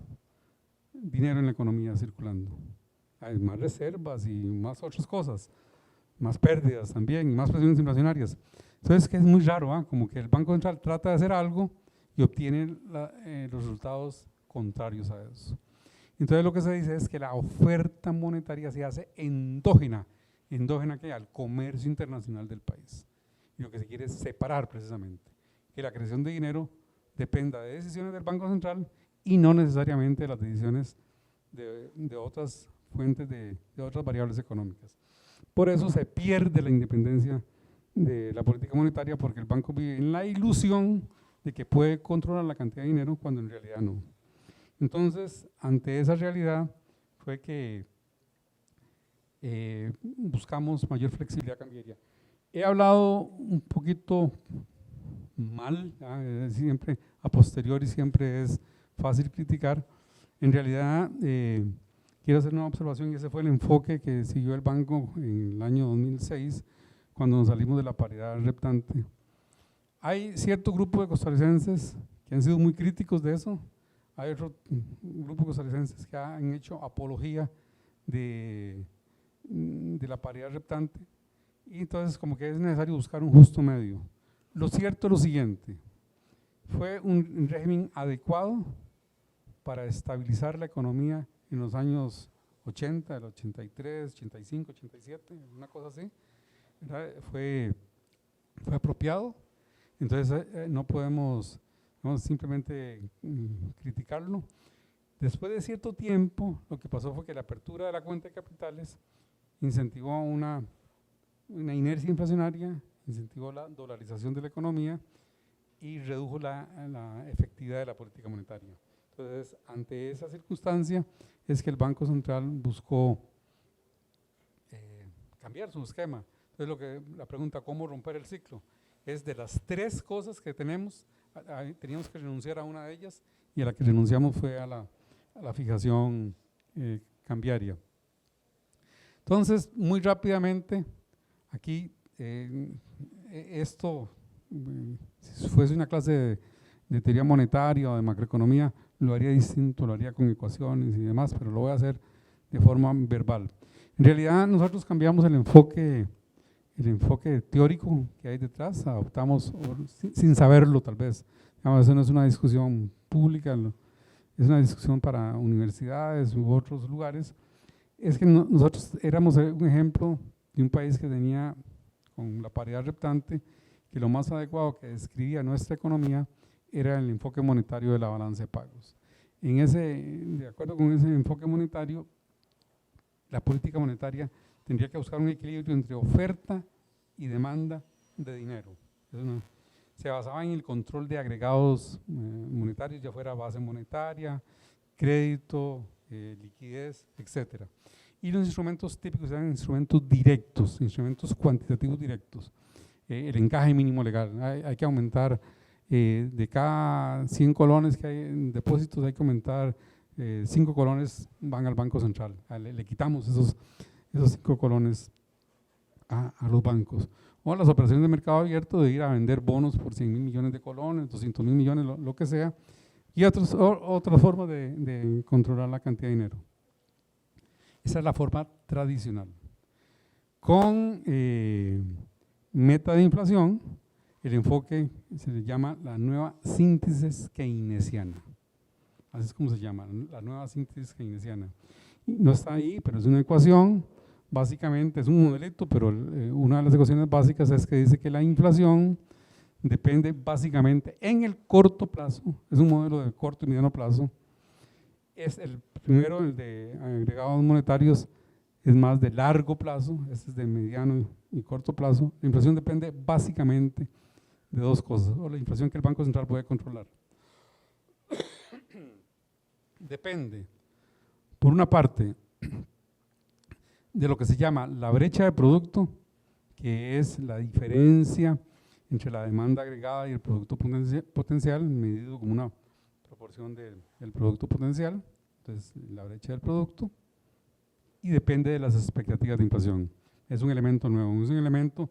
dinero en la economía circulando. Hay más reservas y más otras cosas, más pérdidas también y más presiones inflacionarias. Entonces, que es muy raro, como que el Banco Central trata de hacer algo y obtiene los resultados contrarios a eso. Entonces, lo que se dice es que la oferta monetaria se hace endógena que al comercio internacional del país. Y lo que se quiere es separar precisamente, que la creación de dinero dependa de decisiones del Banco Central y no necesariamente de las decisiones de otras fuentes, de otras variables económicas. Por eso se pierde la independencia de la política monetaria, porque el banco vive en la ilusión de que puede controlar la cantidad de dinero cuando en realidad no. Entonces, ante esa realidad fue que buscamos mayor flexibilidad cambiaria. He hablado un poquito mal, siempre a posteriori siempre es fácil criticar. En realidad, quiero hacer una observación, y ese fue el enfoque que siguió el banco en el año 2006, cuando nos salimos de la paridad reptante. Hay cierto grupo de costarricenses que han sido muy críticos de eso. Hay otro grupo de costarricenses que han hecho apología de la paridad reptante, y entonces como que es necesario buscar un justo medio. Lo cierto es lo siguiente: fue un régimen adecuado para estabilizar la economía en los años 80, el 83, 85, 87, una cosa así. Fue apropiado. Entonces no podemos simplemente criticarlo. Después de cierto tiempo, lo que pasó fue que la apertura de la cuenta de capitales incentivó una inercia inflacionaria, incentivó la dolarización de la economía y redujo la efectividad de la política monetaria. Entonces, ante esa circunstancia es que el Banco Central buscó cambiar su esquema. Entonces, la pregunta, ¿cómo romper el ciclo? Es de las tres cosas que teníamos que renunciar a una de ellas, y a la que renunciamos fue a la fijación cambiaria. Entonces, muy rápidamente, aquí, esto, si fuese una clase de teoría monetaria o de macroeconomía, lo haría distinto, lo haría con ecuaciones y demás, pero lo voy a hacer de forma verbal. En realidad, nosotros cambiamos el enfoque teórico que hay detrás, adoptamos, sin saberlo tal vez, eso no es una discusión pública, es una discusión para universidades u otros lugares. Es que nosotros éramos un ejemplo de un país que tenía, con la paridad reptante, que lo más adecuado que describía nuestra economía era el enfoque monetario de la balanza de pagos. De acuerdo con ese enfoque monetario, la política monetaria tendría que buscar un equilibrio entre oferta y demanda de dinero. Se basaba en el control de agregados monetarios, ya fuera base monetaria, crédito, liquidez, etc. Y los instrumentos típicos eran instrumentos directos, instrumentos cuantitativos directos. El encaje mínimo legal, hay que aumentar, de cada 100 colones que hay en depósitos, hay que aumentar 5 colones van al Banco Central. Le quitamos esos 5 colones a los bancos. O las operaciones de mercado abierto, de ir a vender bonos por 100.000 millones de colones, 200.000 millones, lo que sea, y otras formas de controlar la cantidad de dinero. Esa es la forma tradicional. Con meta de inflación, el enfoque se le llama la nueva síntesis keynesiana. Así es como se llama, la nueva síntesis keynesiana. No está ahí, pero es una ecuación, básicamente es un modelito, pero una de las ecuaciones básicas es que dice que la inflación depende básicamente en el corto plazo, es un modelo de corto y mediano plazo. Es el primero, el de agregados monetarios, es más de largo plazo, este es de mediano y corto plazo. La inflación depende básicamente de dos cosas, o la inflación que el Banco Central puede controlar. Depende, por una parte, de lo que se llama la brecha de producto, que es la diferencia entre la demanda agregada y el producto potencial, medido como una proporción del producto potencial, entonces la brecha del producto, y depende de las expectativas de inflación. Es un elemento nuevo, es un elemento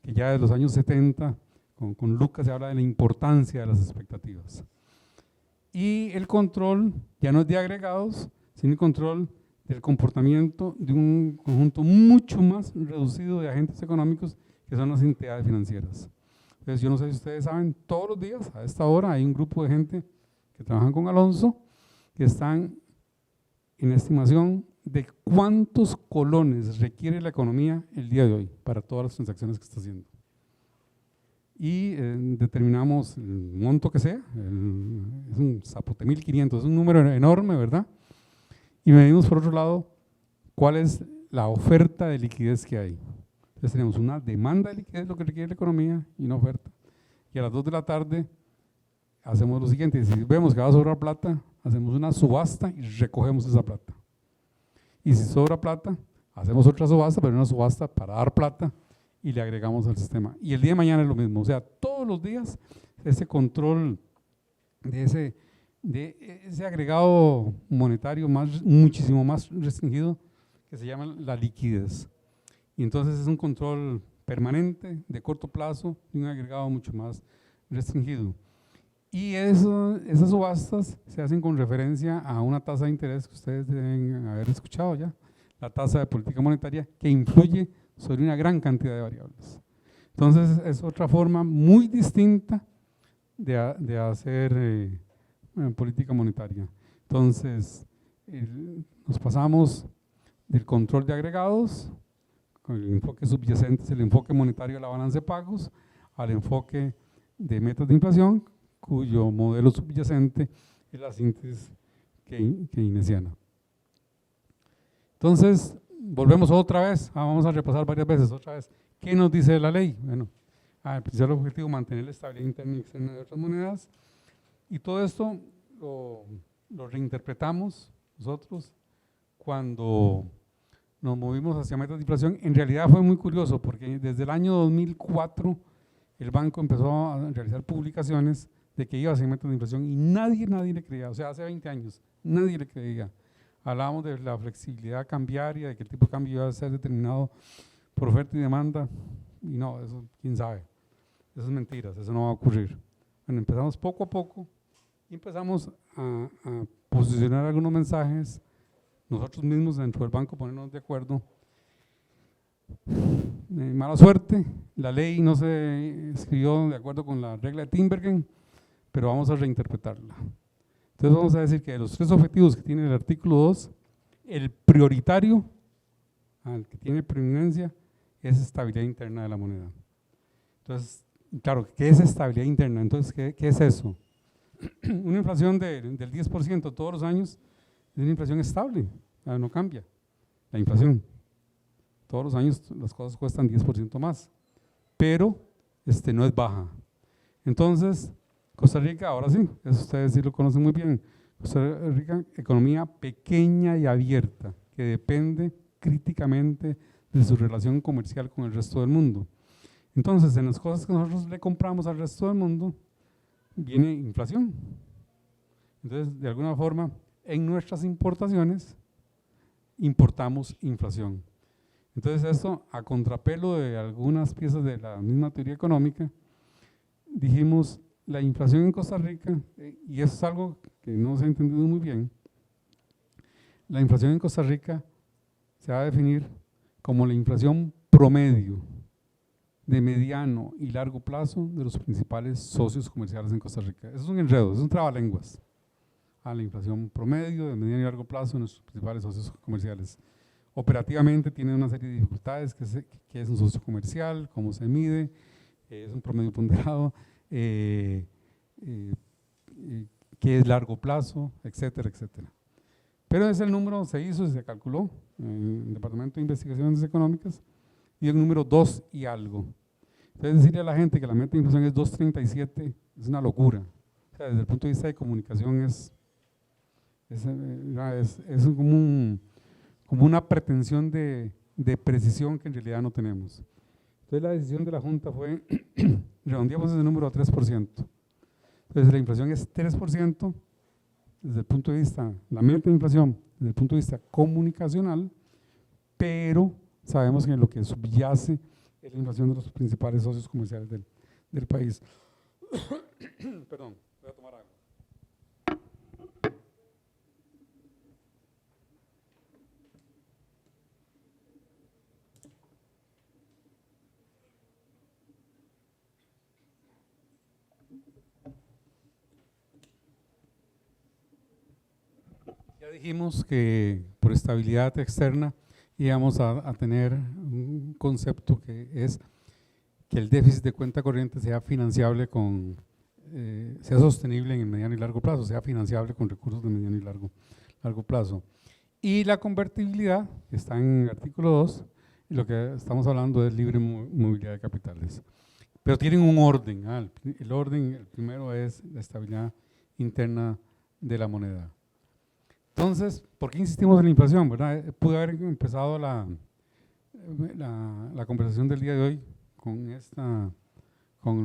que ya desde los años 70, con Lucas se habla de la importancia de las expectativas. Y el control ya no es de agregados, sino el control del comportamiento de un conjunto mucho más reducido de agentes económicos, que son las entidades financieras. Entonces, yo no sé si ustedes saben, todos los días, a esta hora, hay un grupo de gente que trabajan con Alonso, que están en estimación de cuántos colones requiere la economía el día de hoy para todas las transacciones que está haciendo. Y determinamos el monto que sea, es un zapote 1500, es un número enorme, ¿verdad? Y medimos por otro lado cuál es la oferta de liquidez que hay. Entonces tenemos una demanda de liquidez, lo que requiere la economía, y una oferta. Y a las 2 de la tarde hacemos lo siguiente: si vemos que va a sobrar plata, hacemos una subasta y recogemos esa plata. Y si sobra plata, hacemos otra subasta, pero una subasta para dar plata y le agregamos al sistema. Y el día de mañana es lo mismo, o sea, todos los días ese control de ese agregado monetario muchísimo más restringido, que se llama la liquidez. Y entonces es un control permanente, de corto plazo, y un agregado mucho más restringido. Y esas subastas se hacen con referencia a una tasa de interés que ustedes deben haber escuchado ya, la tasa de política monetaria, que influye sobre una gran cantidad de variables. Entonces es otra forma muy distinta de hacer política monetaria. Entonces nos pasamos del control de agregados, con el enfoque subyacente, el enfoque monetario de la balanza de pagos, al enfoque de metas de inflación, cuyo modelo subyacente es la síntesis keynesiana. Entonces, volvemos otra vez, vamos a repasar varias veces otra vez. ¿Qué nos dice la ley? Bueno, el principal objetivo, mantener la estabilidad interna y externa de otras monedas, y todo esto lo reinterpretamos nosotros cuando nos movimos hacia metas de inflación. En realidad fue muy curioso, porque desde el año 2004 el banco empezó a realizar publicaciones de que iba hacia metas de inflación y nadie le creía. O sea, hace 20 años nadie le creía. Hablábamos de la flexibilidad cambiaria, de que el tipo de cambio iba a ser determinado por oferta y demanda, y no, eso quién sabe, eso es mentiras, eso no va a ocurrir. Bueno, empezamos poco a poco y empezamos a posicionar algunos mensajes, nosotros mismos dentro del banco ponernos de acuerdo. Mala suerte, la ley no se escribió de acuerdo con la regla de Tinbergen, pero vamos a reinterpretarla. Entonces vamos a decir que de los 3 objetivos que tiene el artículo 2, el prioritario, el que tiene preeminencia, es estabilidad interna de la moneda. Entonces, claro, ¿qué es estabilidad interna? Entonces, ¿qué es eso? Una inflación del 10% todos los años es una inflación estable, no cambia la inflación. Todos los años las cosas cuestan 10% más, pero no es baja. Entonces, Costa Rica, ahora sí, eso ustedes sí lo conocen muy bien. Costa Rica, economía pequeña y abierta, que depende críticamente de su relación comercial con el resto del mundo. Entonces, en las cosas que nosotros le compramos al resto del mundo, viene inflación. Entonces, de alguna forma, en nuestras importaciones, importamos inflación. Entonces, esto, a contrapelo de algunas piezas de la misma teoría económica, dijimos, la inflación en Costa Rica, y eso es algo que no se ha entendido muy bien, la inflación en Costa Rica se va a definir como la inflación promedio de mediano y largo plazo de los principales socios comerciales en Costa Rica. Eso es un enredo, es un trabalenguas. La inflación promedio de mediano y largo plazo de nuestros principales socios comerciales. Operativamente tiene una serie de dificultades, que es un socio comercial, cómo se mide, es un promedio ponderado, qué es largo plazo, etcétera, etcétera. Pero ese número se hizo y se calculó en el Departamento de Investigaciones Económicas, y el número 2 y algo. Entonces, decirle a la gente que la meta de inflación es 2.37 es una locura. O sea, desde el punto de vista de comunicación es como una pretensión de precisión que en realidad no tenemos. Entonces, la decisión de la Junta fue, redondeamos ese número a 3%. Entonces, la inflación es 3% desde el punto de vista, la meta de inflación desde el punto de vista comunicacional, pero sabemos que lo que subyace es la inflación de los principales socios comerciales del país. Perdón, voy a tomar agua. Ya dijimos que por estabilidad externa íbamos a tener un concepto que es que el déficit de cuenta corriente sea financiable sea sostenible en el mediano y largo plazo, sea financiable con recursos de mediano y largo plazo. Y la convertibilidad, que está en el artículo 2, y lo que estamos hablando es libre movilidad de capitales. Pero tienen un orden, el orden, el primero es la estabilidad interna de la moneda. Entonces, ¿por qué insistimos en la inflación? ¿Verdad? Pude haber empezado la conversación del día de hoy con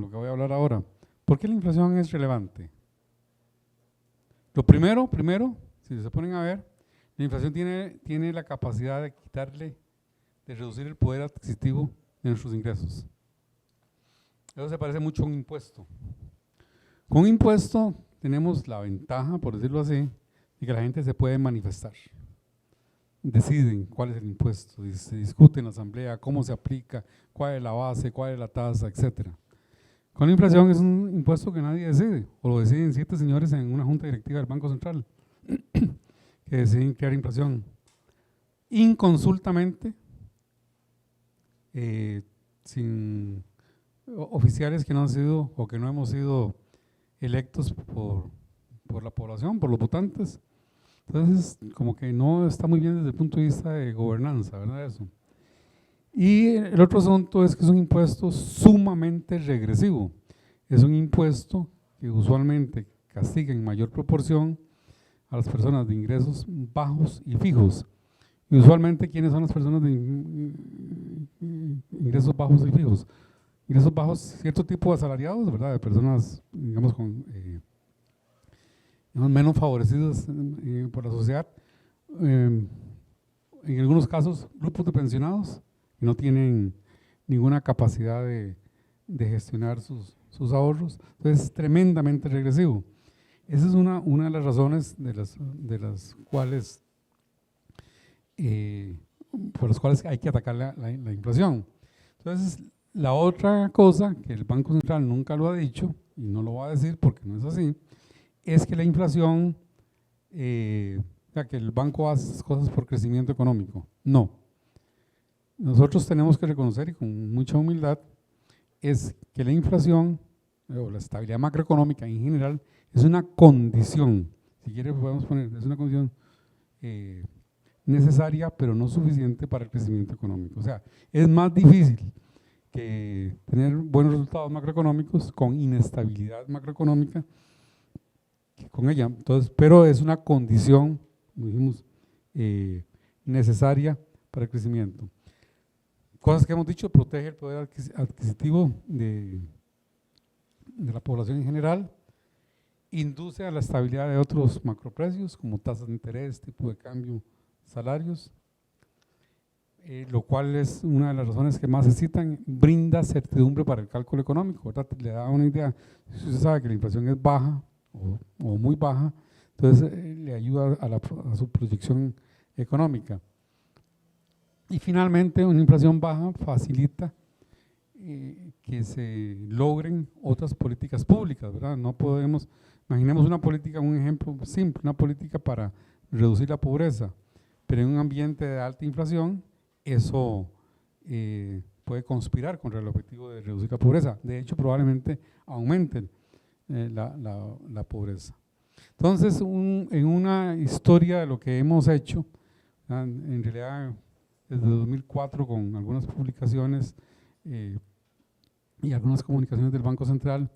lo que voy a hablar ahora. ¿Por qué la inflación es relevante? Lo primero, si se ponen a ver, la inflación tiene la capacidad de reducir el poder adquisitivo de nuestros ingresos. Eso se parece mucho a un impuesto. Con un impuesto tenemos la ventaja, por decirlo así, de que la gente se puede manifestar. Deciden cuál es el impuesto, se discute en la asamblea, cómo se aplica, cuál es la base, cuál es la tasa, etc. Con la inflación es un impuesto que nadie decide, o lo deciden 7 señores en una junta directiva del Banco Central, que deciden crear inflación. Inconsultamente, sin oficiales que no han sido o que no hemos sido electos por la población, por los votantes. Entonces, como que no está muy bien desde el punto de vista de gobernanza, ¿verdad? Eso. Y el otro asunto es que es un impuesto sumamente regresivo. Es un impuesto que usualmente castiga en mayor proporción a las personas de ingresos bajos y fijos. Y usualmente, ¿quiénes son las personas de ingresos bajos y fijos? Ingresos bajos, cierto tipo de asalariados, ¿verdad? De personas, digamos, menos favorecidas por la sociedad. En algunos casos, grupos de pensionados que no tienen ninguna capacidad de gestionar sus ahorros. Entonces, es tremendamente regresivo. Esa es una de las razones por las cuales hay que atacar la inflación. Entonces, la otra cosa que el Banco Central nunca lo ha dicho, y no lo va a decir porque no es así, es que la inflación, que el banco hace cosas por crecimiento económico. No. Nosotros tenemos que reconocer, y con mucha humildad, es que la inflación, o la estabilidad macroeconómica en general, es una condición, si quiere podemos poner, es una condición necesaria, pero no suficiente para el crecimiento económico. O sea, es más difícil que tener buenos resultados macroeconómicos con inestabilidad macroeconómica que con ella. Entonces, pero es una condición, como dijimos, necesaria para el crecimiento. Cosas que hemos dicho: protege el poder adquisitivo de la población en general, induce a la estabilidad de otros macroprecios como tasas de interés, tipo de cambio, salarios, lo cual es una de las razones que más se citan. Brinda certidumbre para el cálculo económico, ¿verdad? Le da una idea. Si usted sabe que la inflación es baja o muy baja, entonces le ayuda a su proyección económica. Y finalmente, una inflación baja facilita que se logren otras políticas públicas, ¿verdad? No podemos, imaginemos una política, un ejemplo simple, una política para reducir la pobreza, pero en un ambiente de alta inflación, eso puede conspirar contra el objetivo de reducir la pobreza. De hecho, probablemente aumente la pobreza. Entonces, en una historia de lo que hemos hecho, en realidad desde 2004 con algunas publicaciones y algunas comunicaciones del Banco Central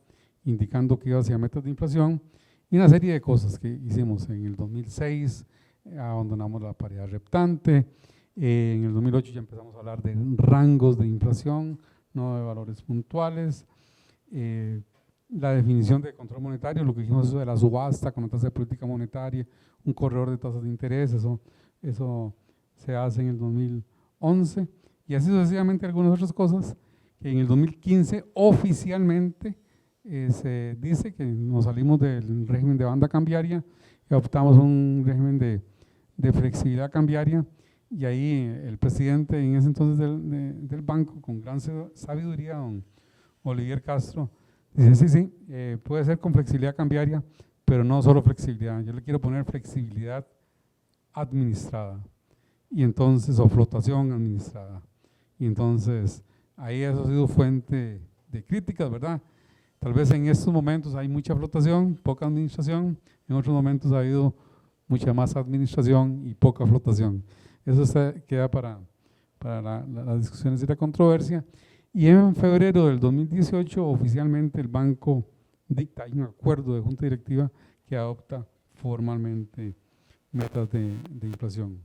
indicando que iba hacia metas de inflación, y una serie de cosas que hicimos. En el 2006 abandonamos la paridad reptante, en el 2008 ya empezamos a hablar de rangos de inflación, no de valores puntuales, la definición de control monetario, lo que dijimos eso de la subasta con la tasa de política monetaria, un corredor de tasas de interés, eso se hace en el 2011, y así sucesivamente algunas otras cosas que en el 2015 oficialmente se dice que nos salimos del régimen de banda cambiaria y adoptamos un régimen de flexibilidad cambiaria, y ahí el presidente en ese entonces del banco, con gran sabiduría, don Olivier Castro, dice: sí, puede ser con flexibilidad cambiaria, pero no solo flexibilidad, yo le quiero poner flexibilidad administrada, y entonces, o flotación administrada. Y entonces, ahí eso ha sido fuente de críticas, ¿verdad? Tal vez en estos momentos hay mucha flotación, poca administración, en otros momentos ha habido mucha más administración y poca flotación. Eso queda para las discusiones y la controversia. Y en febrero del 2018, oficialmente el banco dicta, hay un acuerdo de junta directiva que adopta formalmente metas de inflación.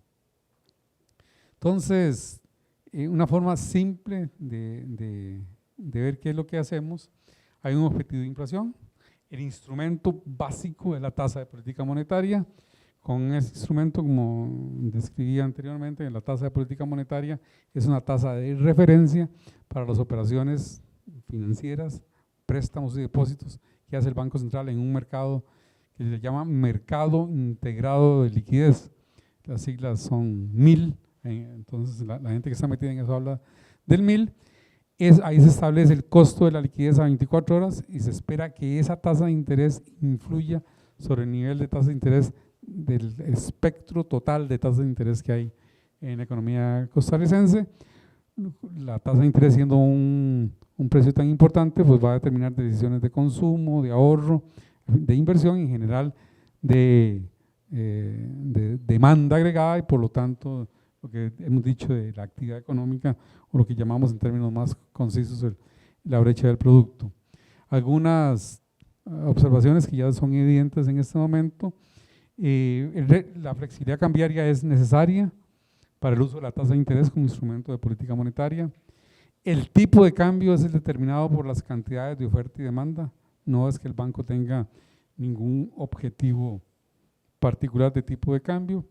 Entonces, una forma simple de ver qué es lo que hacemos: hay un objetivo de inflación, el instrumento básico es la tasa de política monetaria. Con ese instrumento, como describí anteriormente, la tasa de política monetaria es una tasa de referencia para las operaciones financieras, préstamos y depósitos que hace el Banco Central en un mercado que se llama Mercado Integrado de Liquidez. Las siglas son MIL, entonces la gente que está metida en eso habla del MIL. Ahí se establece el costo de la liquidez a 24 horas y se espera que esa tasa de interés influya sobre el nivel de tasa de interés del espectro total de tasas de interés que hay en la economía costarricense. La tasa de interés, siendo un precio tan importante, pues va a determinar decisiones de consumo, de ahorro, de inversión, en general de demanda agregada, y por lo tanto lo que hemos dicho de la actividad económica, o lo que llamamos en términos más concisos la brecha del producto. Algunas observaciones que ya son evidentes en este momento: la flexibilidad cambiaria es necesaria para el uso de la tasa de interés como instrumento de política monetaria. El tipo de cambio es determinado por las cantidades de oferta y demanda, no es que el banco tenga ningún objetivo particular de tipo de cambio.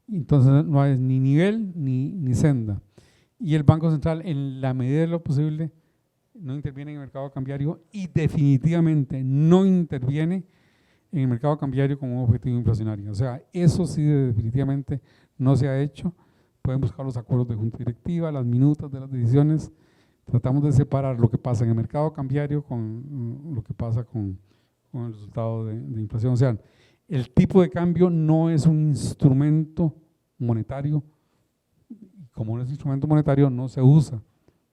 Entonces no hay ni nivel ni senda. Y el Banco Central, en la medida de lo posible, no interviene en el mercado cambiario, y definitivamente no interviene en el mercado cambiario como un objetivo inflacionario. O sea, eso sí definitivamente no se ha hecho. Pueden buscar los acuerdos de junta directiva, las minutas de las decisiones. Tratamos de separar lo que pasa en el mercado cambiario con lo que pasa con el resultado de inflación. O sea, el tipo de cambio no es un instrumento monetario. Como no es instrumento monetario, no se usa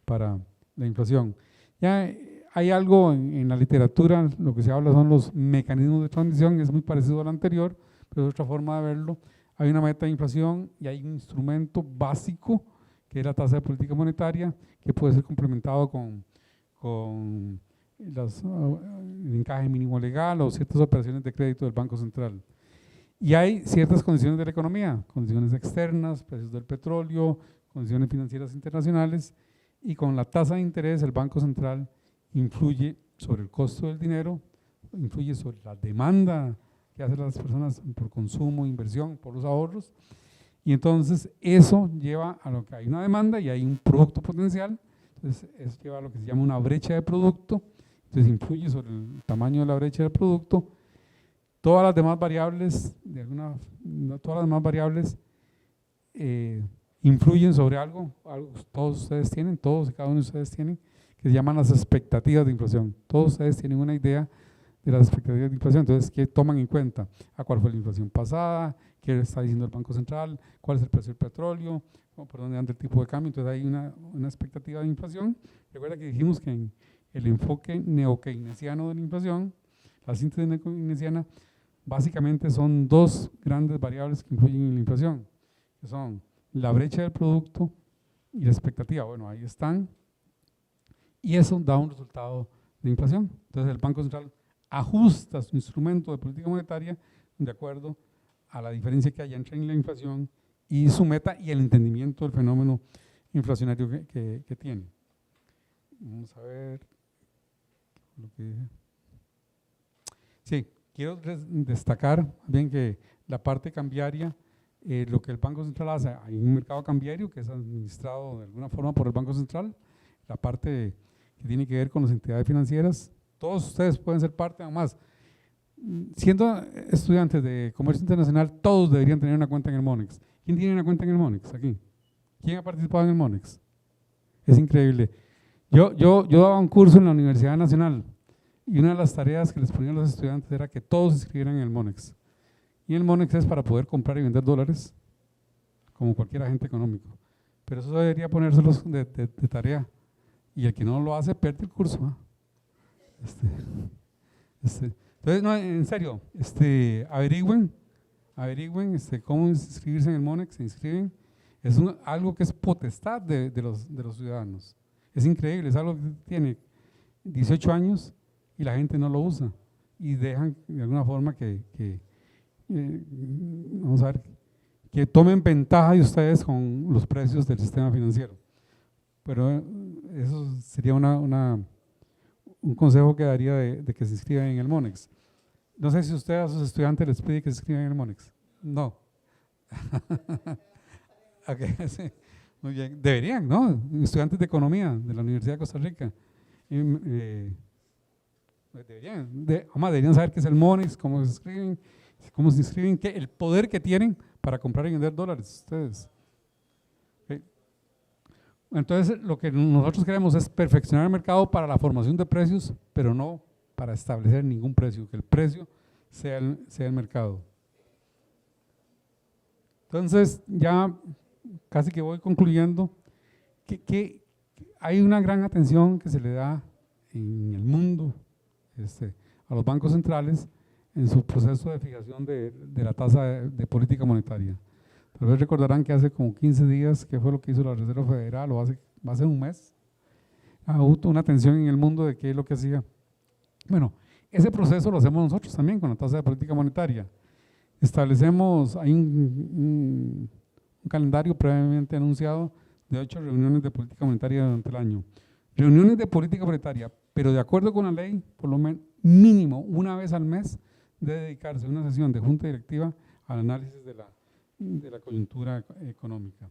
para la inflación. Ya hay algo en la literatura, lo que se habla son los mecanismos de transición, es muy parecido al anterior, pero es otra forma de verlo. Hay una meta de inflación y hay un instrumento básico, que es la tasa de política monetaria, que puede ser complementado con el encaje mínimo legal o ciertas operaciones de crédito del Banco Central. Y hay ciertas condiciones de la economía, condiciones externas, precios del petróleo, condiciones financieras internacionales, y con la tasa de interés el Banco Central influye sobre el costo del dinero, influye sobre la demanda que hacen las personas por consumo, inversión, por los ahorros, y entonces eso lleva a lo que hay una demanda y hay un producto potencial. Entonces eso lleva a lo que se llama una brecha de producto, entonces influye sobre el tamaño de la brecha del producto. Todas las demás variables, influyen sobre algo, todos ustedes tienen, todos y cada uno de ustedes tienen, que se llaman las expectativas de inflación. Todos ustedes tienen una idea de las expectativas de inflación. Entonces, ¿qué toman en cuenta? ¿A cuál fue la inflación pasada? ¿Qué está diciendo el Banco Central? ¿Cuál es el precio del petróleo? ¿Por dónde anda el tipo de cambio? Entonces hay una expectativa de inflación. Recuerda que dijimos que en el enfoque neokeynesiano de la inflación, la síntesis neokeynesiana, básicamente son dos grandes variables que influyen en la inflación, que son la brecha del producto y la expectativa. Bueno, ahí están, y eso da un resultado de inflación. Entonces el Banco Central ajusta su instrumento de política monetaria de acuerdo a la diferencia que haya entre la inflación y su meta y el entendimiento del fenómeno inflacionario que tiene. Vamos a ver lo que dice. Sí, quiero destacar bien que la parte cambiaria, lo que el Banco Central hace, hay un mercado cambiario que es administrado de alguna forma por el Banco Central, la parte que tiene que ver con las entidades financieras. Todos ustedes pueden ser parte, además, siendo estudiantes de comercio internacional, todos deberían tener una cuenta en el Monex. ¿Quién tiene una cuenta en el Monex aquí? ¿Quién ha participado en el Monex? Es increíble. Yo daba un curso en la Universidad Nacional y una de las tareas que les ponían a los estudiantes era que todos se inscribieran en el Monex. Y el MONEX es para poder comprar y vender dólares, como cualquier agente económico. Pero eso debería ponérselos de tarea. Y el que no lo hace, pierde el curso. Entonces, no, en serio, averigüen cómo inscribirse en el MONEX, se inscriben. Es algo que es potestad de los ciudadanos. Es increíble, es algo que tiene 18 años y la gente no lo usa. Y dejan de alguna forma vamos a ver, que tomen ventaja de ustedes con los precios del sistema financiero. Pero eso sería un consejo que daría de que se inscriban en el MONEX. No sé si usted a sus estudiantes les pide que se inscriban en el MONEX. No. Okay, sí. Muy bien. Deberían, ¿no? Estudiantes de economía de la Universidad de Costa Rica. Deberían saber qué es el MONEX, cómo se inscriben, el poder que tienen para comprar y vender dólares ustedes. Okay. Entonces, lo que nosotros queremos es perfeccionar el mercado para la formación de precios, pero no para establecer ningún precio, que el precio sea el mercado. Entonces, ya casi que voy concluyendo, que hay una gran atención que se le da en el mundo a los bancos centrales en su proceso de fijación de la tasa de política monetaria. Tal vez recordarán que hace como 15 días, que fue lo que hizo la Reserva Federal, o hace un mes, hubo una atención en el mundo de qué es lo que hacía. Bueno, ese proceso lo hacemos nosotros también con la tasa de política monetaria. Establecemos, hay un calendario previamente anunciado de 8 reuniones de política monetaria durante el año. Reuniones de política monetaria, pero de acuerdo con la ley, por lo menos mínimo una vez al mes, debe dedicarse a una sesión de junta directiva al análisis de la coyuntura económica.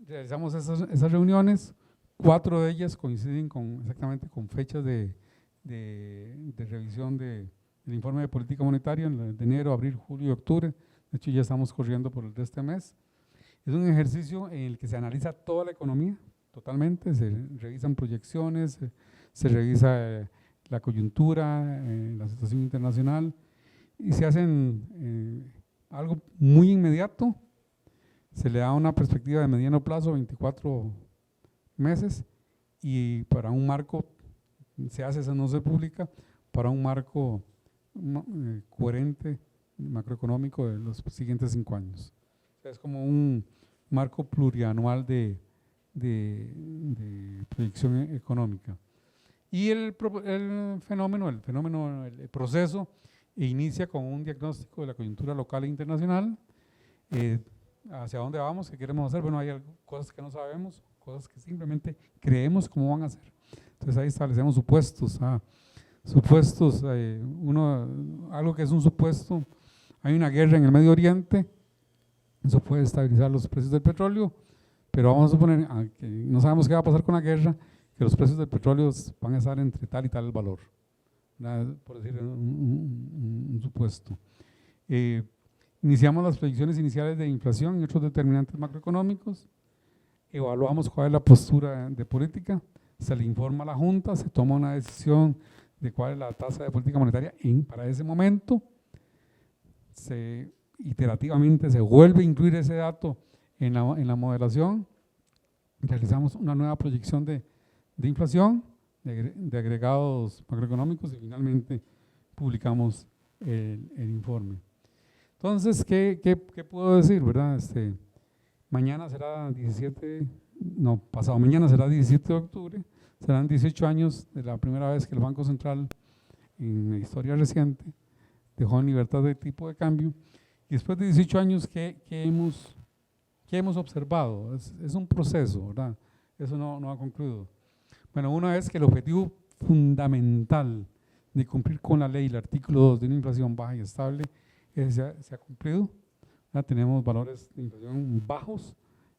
Realizamos esas reuniones, 4 de ellas coinciden exactamente con fechas de revisión del informe de política monetaria, de enero, abril, julio y octubre. De hecho, ya estamos corriendo por el de este mes. Es un ejercicio en el que se analiza toda la economía, totalmente, se revisan proyecciones, se revisa la coyuntura, la situación internacional, y se hacen algo muy inmediato, se le da una perspectiva de mediano plazo, 24 meses, y para un marco, se hace, eso no se publica, para un marco coherente, macroeconómico de los siguientes 5 años. O sea, es como un marco plurianual de proyección económica. Y el proceso inicia con un diagnóstico de la coyuntura local e internacional, hacia dónde vamos, qué queremos hacer. Bueno, hay cosas que no sabemos, cosas que simplemente creemos cómo van a ser. Entonces ahí establecemos supuestos. Algo que es un supuesto, hay una guerra en el Medio Oriente, eso puede estabilizar los precios del petróleo, pero vamos a suponer que no sabemos qué va a pasar con la guerra, que los precios del petróleo van a estar entre tal y tal valor, por decir un supuesto. Iniciamos las predicciones iniciales de inflación y otros determinantes macroeconómicos, evaluamos cuál es la postura de política, se le informa a la Junta, se toma una decisión de cuál es la tasa de política monetaria para ese momento, iterativamente se vuelve a incluir ese dato en la modelación, realizamos una nueva proyección de inflación, de agregados macroeconómicos, y finalmente publicamos el informe. Entonces, ¿qué puedo decir, verdad? Mañana será pasado mañana será 17 de octubre, serán 18 años de la primera vez que el Banco Central, en la historia reciente, dejó en libertad de tipo de cambio. Y después de 18 años, ¿qué hemos observado? Es un proceso, ¿verdad? Eso no ha concluido. Bueno, una es que el objetivo fundamental de cumplir con la ley, el artículo 2 de una inflación baja y estable, se ha cumplido. ¿Verdad? Tenemos valores de inflación bajos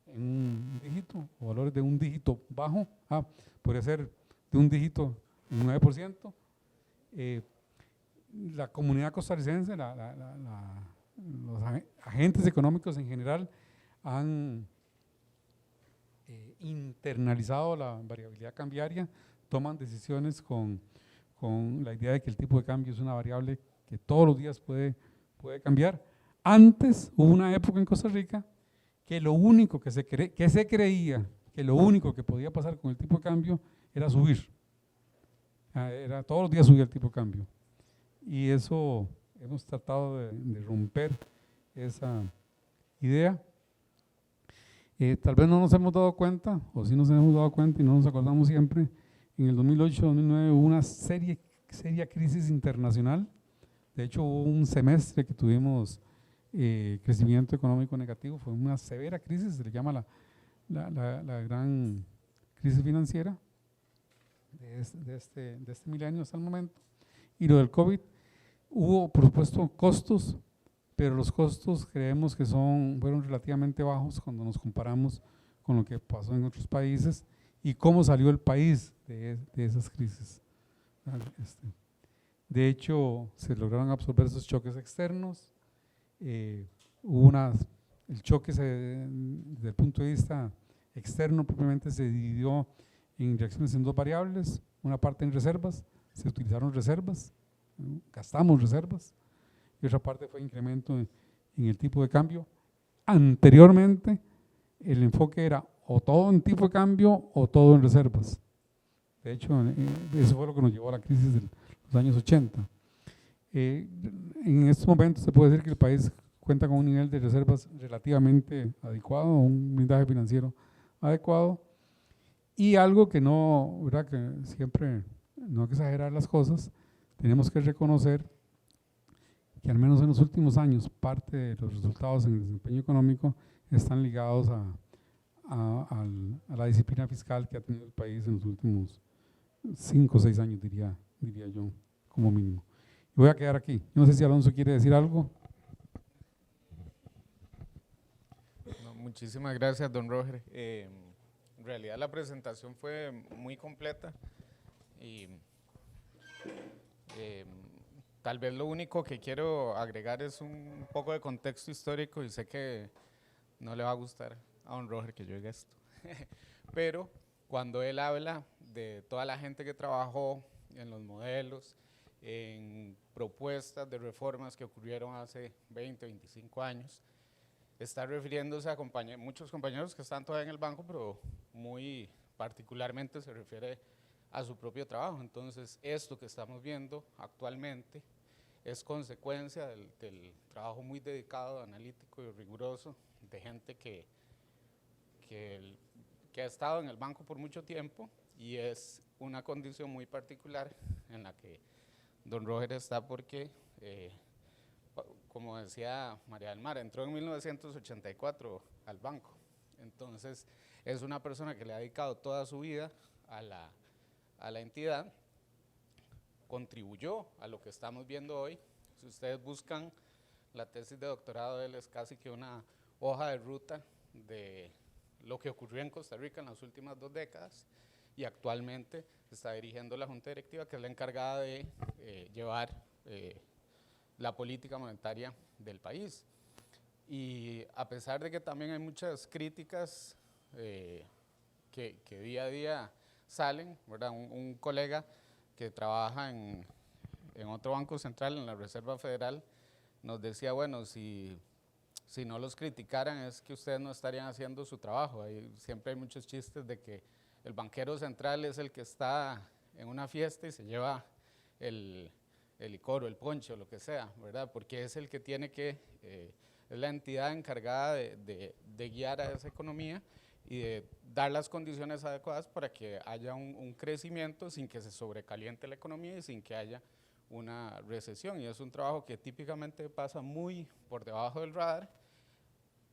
en un dígito, o valores de un dígito bajo, podría ser de un dígito en 9%. La comunidad costarricense, los agentes económicos en general han internalizado la variabilidad cambiaria, toman decisiones con la idea de que el tipo de cambio es una variable que todos los días puede puede cambiar. Antes hubo una época en Costa Rica que lo único que se creía que lo único que podía pasar con el tipo de cambio era subir. Era todos los días subía el tipo de cambio. Y eso hemos tratado de romper esa idea. Tal vez no nos hemos dado cuenta, o sí nos hemos dado cuenta y no nos acordamos siempre, en el 2008-2009 hubo una seria crisis internacional. De hecho, hubo un semestre que tuvimos crecimiento económico negativo, fue una severa crisis, se le llama la gran crisis financiera de este milenio hasta el momento. Y lo del COVID, hubo por supuesto costos, pero los costos creemos que fueron relativamente bajos cuando nos comparamos con lo que pasó en otros países y cómo salió el país de esas crisis. De hecho, se lograron absorber esos choques externos, el choque desde el punto de vista externo propiamente se dividió en reacciones en dos variables, una parte en reservas, se utilizaron reservas, gastamos reservas, y otra parte fue incremento en el tipo de cambio. Anteriormente el enfoque era o todo en tipo de cambio o todo en reservas. De hecho, eso fue lo que nos llevó a la crisis de los años 80. En estos momentos se puede decir que el país cuenta con un nivel de reservas relativamente adecuado, un blindaje financiero adecuado, y algo que no, ¿verdad? Que siempre no hay que exagerar las cosas, tenemos que reconocer que al menos en los últimos años parte de los resultados en el desempeño económico están ligados a la disciplina fiscal que ha tenido el país en los últimos 5 o 6 años, diría yo, como mínimo. Y voy a quedar aquí. No sé si Alonso quiere decir algo. No, muchísimas gracias, don Roger. En realidad la presentación fue muy completa y tal vez lo único que quiero agregar es un poco de contexto histórico y sé que no le va a gustar a don Roger que yo diga esto, pero cuando él habla de toda la gente que trabajó en los modelos, en propuestas de reformas que ocurrieron hace 20, 25 años, está refiriéndose a muchos compañeros que están todavía en el banco, pero muy particularmente se refiere a su propio trabajo. Entonces, esto que estamos viendo actualmente es consecuencia del trabajo muy dedicado, analítico y riguroso de gente que ha estado en el banco por mucho tiempo, y es una condición muy particular en la que don Roger está porque, como decía María del Mar, entró en 1984 al banco. Entonces, es una persona que le ha dedicado toda su vida a la entidad, contribuyó a lo que estamos viendo hoy. Si ustedes buscan la tesis de doctorado de él, es casi que una hoja de ruta de lo que ocurrió en Costa Rica en las últimas 2 décadas, y actualmente está dirigiendo la Junta Directiva, que es la encargada de llevar la política monetaria del país. Y a pesar de que también hay muchas críticas que día a día salen, ¿verdad? Un colega que trabaja en otro banco central, en la Reserva Federal, nos decía, bueno, si no los criticaran es que ustedes no estarían haciendo su trabajo. Siempre hay muchos chistes de que el banquero central es el que está en una fiesta y se lleva el licor o el ponche o lo que sea, ¿verdad? Porque es el que tiene es la entidad encargada de guiar a esa economía y de dar las condiciones adecuadas para que haya un crecimiento sin que se sobrecaliente la economía y sin que haya una recesión. Y es un trabajo que típicamente pasa muy por debajo del radar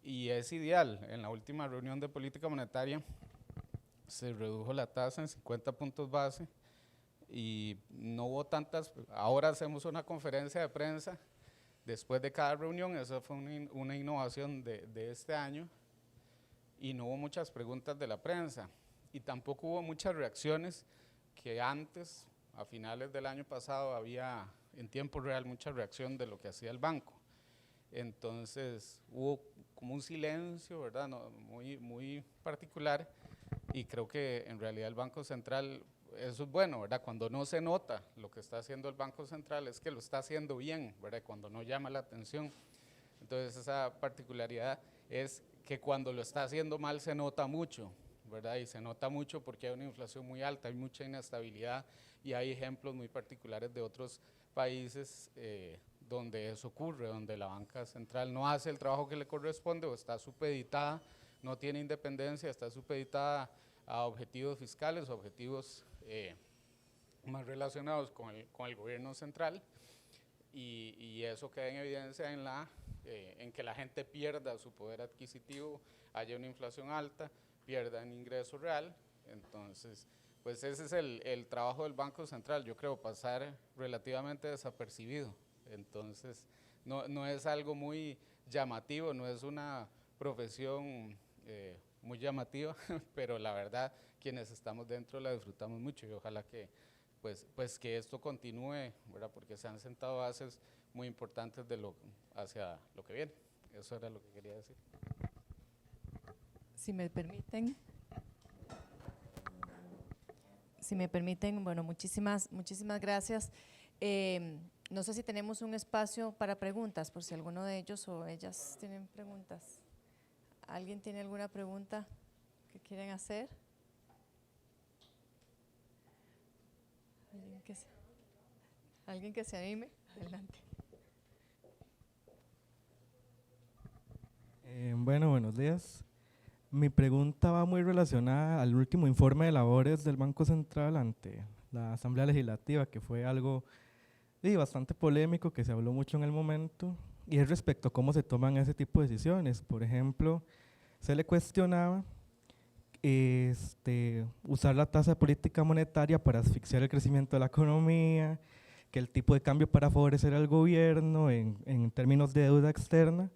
y es ideal. En la última reunión de política monetaria se redujo la tasa en 50 puntos base y no hubo tantas. Ahora hacemos una conferencia de prensa después de cada reunión, esa fue una innovación de este año, y no hubo muchas preguntas de la prensa y tampoco hubo muchas reacciones que antes, a finales del año pasado, había en tiempo real mucha reacción de lo que hacía el banco. Entonces hubo como un silencio, ¿verdad? Muy particular, y creo que en realidad el Banco Central eso es bueno, ¿verdad? Cuando no se nota lo que está haciendo el Banco Central es que lo está haciendo bien, ¿verdad? Cuando no llama la atención. Entonces esa particularidad es que cuando lo está haciendo mal se nota mucho, ¿verdad? Y se nota mucho porque hay una inflación muy alta, hay mucha inestabilidad y hay ejemplos muy particulares de otros países donde eso ocurre, donde la banca central no hace el trabajo que le corresponde o está supeditada, no tiene independencia, está supeditada a objetivos fiscales, objetivos más relacionados con el gobierno central, y eso queda en evidencia en que la gente pierda su poder adquisitivo, haya una inflación alta, pierda en ingreso real. Entonces, pues ese es el trabajo del Banco Central, yo creo, pasar relativamente desapercibido. Entonces, no es algo muy llamativo, no es una profesión muy llamativa, pero la verdad, quienes estamos dentro la disfrutamos mucho y ojalá que, pues que esto continúe, ¿verdad? Porque se han sentado bases muy importantes hacia lo que viene. Eso era lo que quería decir. Si me permiten, bueno, muchísimas gracias. No sé si tenemos un espacio para preguntas, por si alguno de ellos o ellas tienen preguntas. ¿Alguien tiene alguna pregunta que quieren hacer? ¿Alguien que se anime? Adelante. Bueno, buenos días. Mi pregunta va muy relacionada al último informe de labores del Banco Central ante la Asamblea Legislativa, que fue algo bastante polémico, que se habló mucho en el momento, y es respecto a cómo se toman ese tipo de decisiones. Por ejemplo, se le cuestionaba usar la tasa de política monetaria para asfixiar el crecimiento de la economía, que el tipo de cambio para favorecer al gobierno en términos de deuda externa,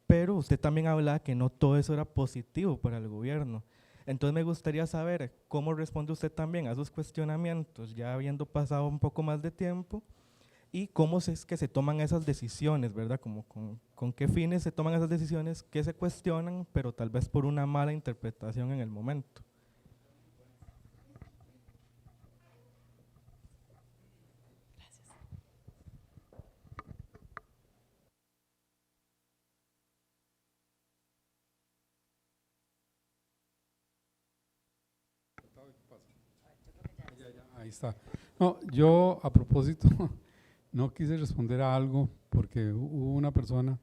pero usted también hablaba que no todo eso era positivo para el gobierno. Entonces me gustaría saber cómo responde usted también a esos cuestionamientos, ya habiendo pasado un poco más de tiempo, y cómo es que se toman esas decisiones, ¿verdad? Como con qué fines se toman esas decisiones que se cuestionan, pero tal vez por una mala interpretación en el momento. Ahí está. No, yo a propósito no quise responder a algo porque hubo una persona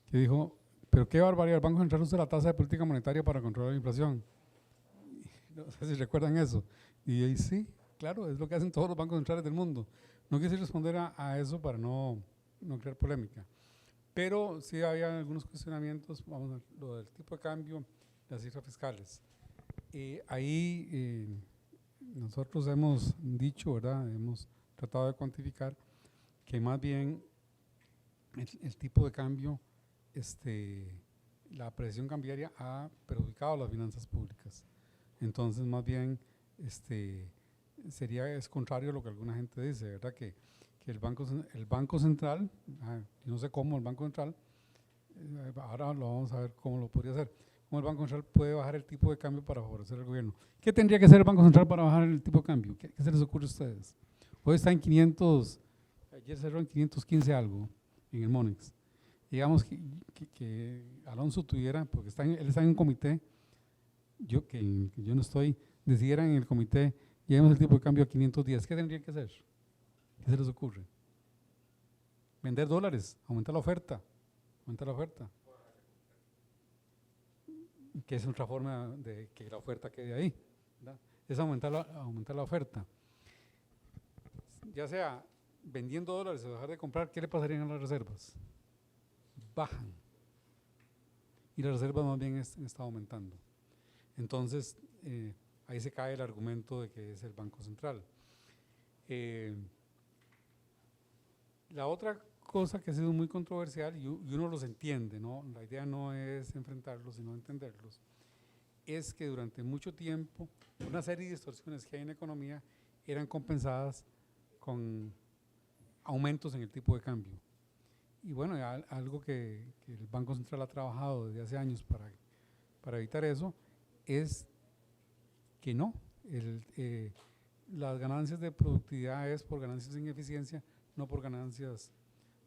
que dijo, pero qué barbaridad, el Banco Central usa la tasa de política monetaria para controlar la inflación. No sé si recuerdan eso. Y ahí sí, claro, es lo que hacen todos los bancos centrales del mundo. No quise responder a eso para no crear polémica. Pero sí había algunos cuestionamientos, vamos a ver, lo del tipo de cambio, las cifras fiscales. Ahí nosotros hemos dicho, ¿verdad? Hemos tratado de cuantificar que más bien el tipo de cambio, la presión cambiaria ha perjudicado las finanzas públicas. Entonces, más bien, es contrario a lo que alguna gente dice, ¿verdad? Que el Banco Central, no sé cómo el Banco Central, ahora lo vamos a ver cómo lo podría hacer, cómo el Banco Central puede bajar el tipo de cambio para favorecer al gobierno. ¿Qué tendría que hacer el Banco Central para bajar el tipo de cambio? ¿Qué se les ocurre a ustedes? Hoy está en 500, ayer cerró en 515 algo en el Monex. Digamos que Alonso tuviera, porque él está en un comité, que yo no estoy, decidieran en el comité, llevemos el tipo de cambio a 510, ¿qué tendría que hacer? ¿Qué se les ocurre? Vender dólares, aumentar la oferta, que es otra forma de que la oferta quede ahí, ¿verdad? Es aumentar la oferta. Ya sea vendiendo dólares o dejar de comprar, ¿qué le pasarían a las reservas? Bajan. Y las reservas más bien están aumentando. Entonces, ahí se cae el argumento de que es el Banco Central. La otra cosa que ha sido muy controversial, y uno los entiende, ¿no? La idea no es enfrentarlos, sino entenderlos, es que durante mucho tiempo una serie de distorsiones que hay en la economía eran compensadas con aumentos en el tipo de cambio. Y bueno, algo que el Banco Central ha trabajado desde hace años para evitar eso es que no, las ganancias de productividad es por ganancias en eficiencia, no por ganancias,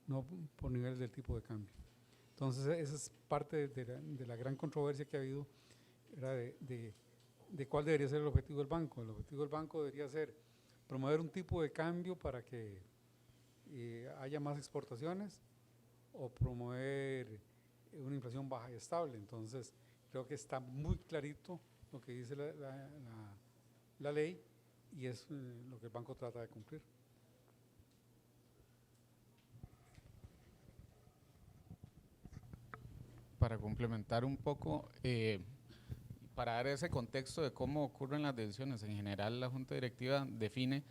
no por niveles del tipo de cambio. Entonces, esa es parte de la gran controversia que ha habido, era de cuál debería ser el objetivo del banco. El objetivo del banco debería ser promover un tipo de cambio para que haya más exportaciones o promover una inflación baja y estable. Entonces, creo que está muy clarito lo que dice la ley y es lo que el banco trata de cumplir. Para complementar un poco, para dar ese contexto de cómo ocurren las decisiones, en general la Junta Directiva define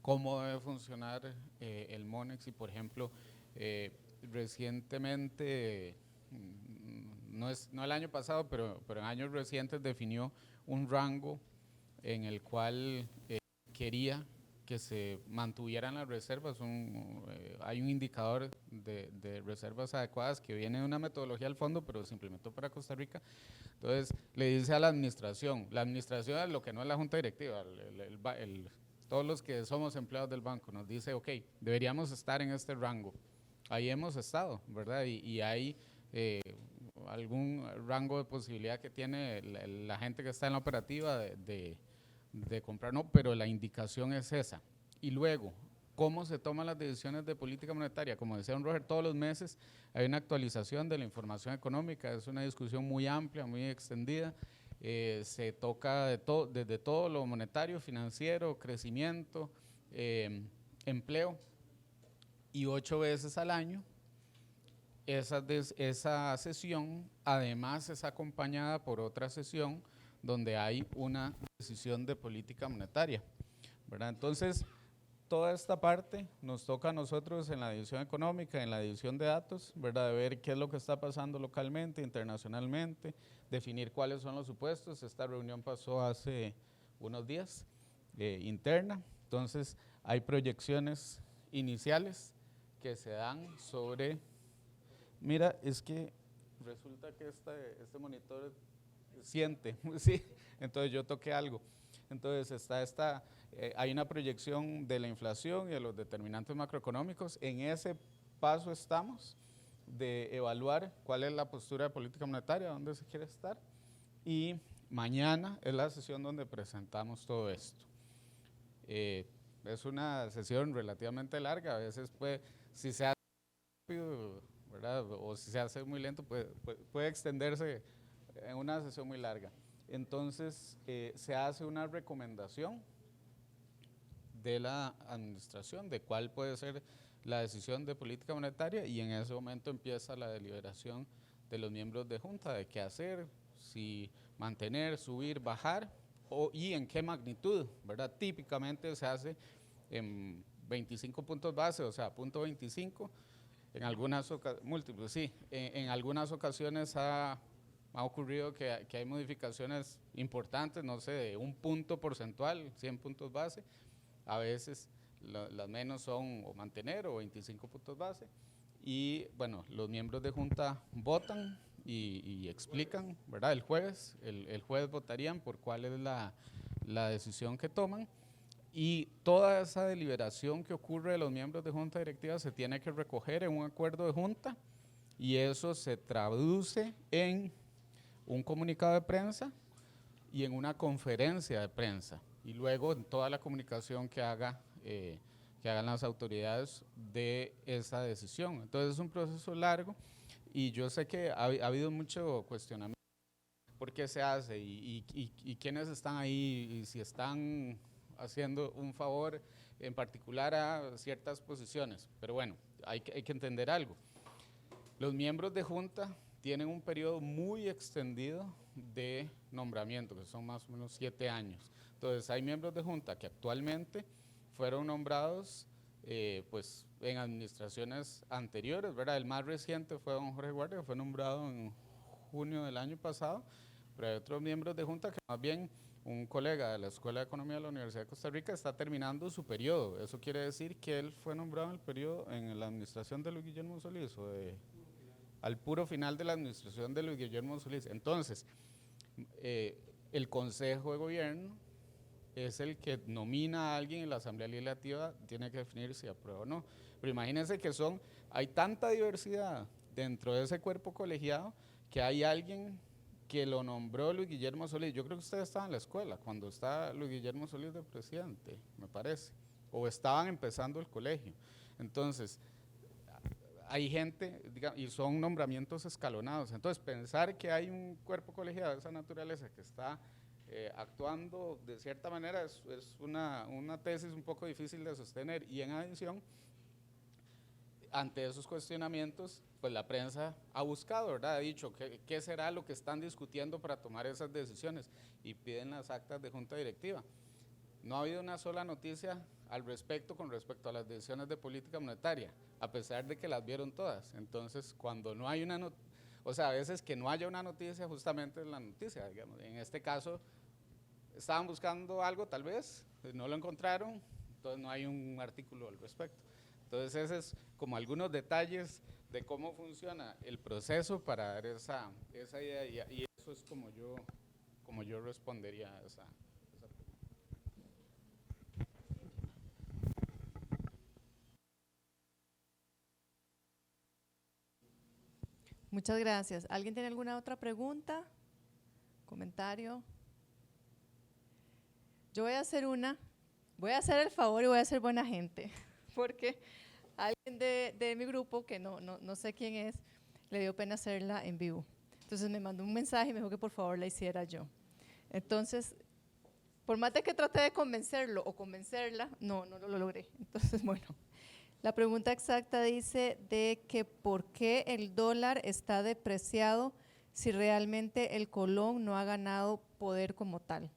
cómo debe funcionar el MONEX y, por ejemplo, recientemente, no el año pasado, pero en años recientes definió un rango en el cual quería que se mantuvieran las reservas. Hay un indicador de reservas adecuadas que viene de una metodología al fondo, pero se implementó para Costa Rica. Entonces, le dice a la administración es lo que no es la Junta Directiva, todos los que somos empleados del banco, nos dice, ok, deberíamos estar en este rango. Ahí hemos estado, ¿verdad? Y hay algún rango de posibilidad que tiene la gente que está en la operativa de comprar, no, pero la indicación es esa. Y luego, ¿cómo se toman las decisiones de política monetaria? Como decía don Roger, todos los meses hay una actualización de la información económica, es una discusión muy amplia, muy extendida, se toca desde todo lo monetario, financiero, crecimiento, empleo, y 8 veces al año esa sesión además es acompañada por otra sesión donde hay una decisión de política monetaria, ¿verdad? Entonces, toda esta parte nos toca a nosotros en la división económica, en la división de datos, ¿verdad? De ver qué es lo que está pasando localmente, internacionalmente, definir cuáles son los supuestos. Esta reunión pasó hace unos días, interna, entonces hay proyecciones iniciales que se dan sobre, mira, es que resulta que este monitor siente, sí, entonces yo toqué algo. Entonces hay una proyección de la inflación y de los determinantes macroeconómicos. En ese paso estamos de evaluar cuál es la postura de política monetaria, dónde se quiere estar. Y mañana es la sesión donde presentamos todo esto. Es una sesión relativamente larga, a veces si se hace rápido, ¿verdad? O si se hace muy lento, puede extenderse en una sesión muy larga. Entonces, se hace una recomendación de la administración de cuál puede ser la decisión de política monetaria y en ese momento empieza la deliberación de los miembros de junta de qué hacer, si mantener, subir, bajar y en qué magnitud, ¿verdad? Típicamente se hace en 25 puntos base, o sea, punto 25, en algunas múltiples, sí, en algunas ocasiones ha ocurrido que hay modificaciones importantes, no sé, de un punto porcentual, 100 puntos base, a veces las menos son o mantener o 25 puntos base, y bueno, los miembros de junta votan y explican, ¿verdad? El jueves votarían por cuál es la decisión que toman, y toda esa deliberación que ocurre de los miembros de junta directiva se tiene que recoger en un acuerdo de junta, y eso se traduce en un comunicado de prensa y en una conferencia de prensa, y luego en toda la comunicación que hagan las autoridades de esa decisión. Entonces es un proceso largo y yo sé que ha habido mucho cuestionamiento por qué se hace y quiénes están ahí y si están haciendo un favor en particular a ciertas posiciones, pero bueno, hay que entender algo. Los miembros de junta tienen un periodo muy extendido de nombramiento, que son más o menos 7 años. Entonces, hay miembros de junta que actualmente fueron nombrados pues, en administraciones anteriores, ¿verdad? El más reciente fue don Jorge Guardia, que fue nombrado en junio del año pasado, pero hay otros miembros de junta que más bien un colega de la Escuela de Economía de la Universidad de Costa Rica está terminando su periodo. Eso quiere decir que él fue nombrado en el periodo en la administración de Luis Guillermo Solís o al puro final de la administración de Luis Guillermo Solís. Entonces, el Consejo de Gobierno es el que nomina a alguien y la Asamblea Legislativa tiene que definir si aprueba o no. Pero imagínense que hay tanta diversidad dentro de ese cuerpo colegiado que hay alguien que lo nombró Luis Guillermo Solís. Yo creo que ustedes estaban en la escuela cuando estaba Luis Guillermo Solís de presidente, me parece, o estaban empezando el colegio. Entonces, hay gente, y son nombramientos escalonados. Entonces, pensar que hay un cuerpo colegiado de esa naturaleza que está actuando de cierta manera es una tesis un poco difícil de sostener. Y en adición, ante esos cuestionamientos, pues la prensa ha buscado, ¿verdad? Ha dicho, ¿qué será lo que están discutiendo para tomar esas decisiones? Y piden las actas de junta directiva. No ha habido una sola noticia al respecto con respecto a las decisiones de política monetaria, a pesar de que las vieron todas. Entonces, cuando no hay a veces que no haya una noticia, justamente es la noticia, digamos. En este caso, estaban buscando algo tal vez, no lo encontraron, entonces no hay un artículo al respecto. Entonces, ese es como algunos detalles de cómo funciona el proceso para dar esa idea, y eso es como yo respondería a esa pregunta. Muchas gracias. ¿Alguien tiene alguna otra pregunta? ¿Comentario? Yo voy a hacer el favor y voy a ser buena gente, porque alguien de mi grupo, que no sé quién es, le dio pena hacerla en vivo. Entonces me mandó un mensaje y me dijo que por favor la hiciera yo. Entonces, por más de que traté de convencerlo o convencerla, no lo logré. Entonces, bueno, la pregunta exacta dice de que por qué el dólar está depreciado si realmente el colón no ha ganado poder como tal.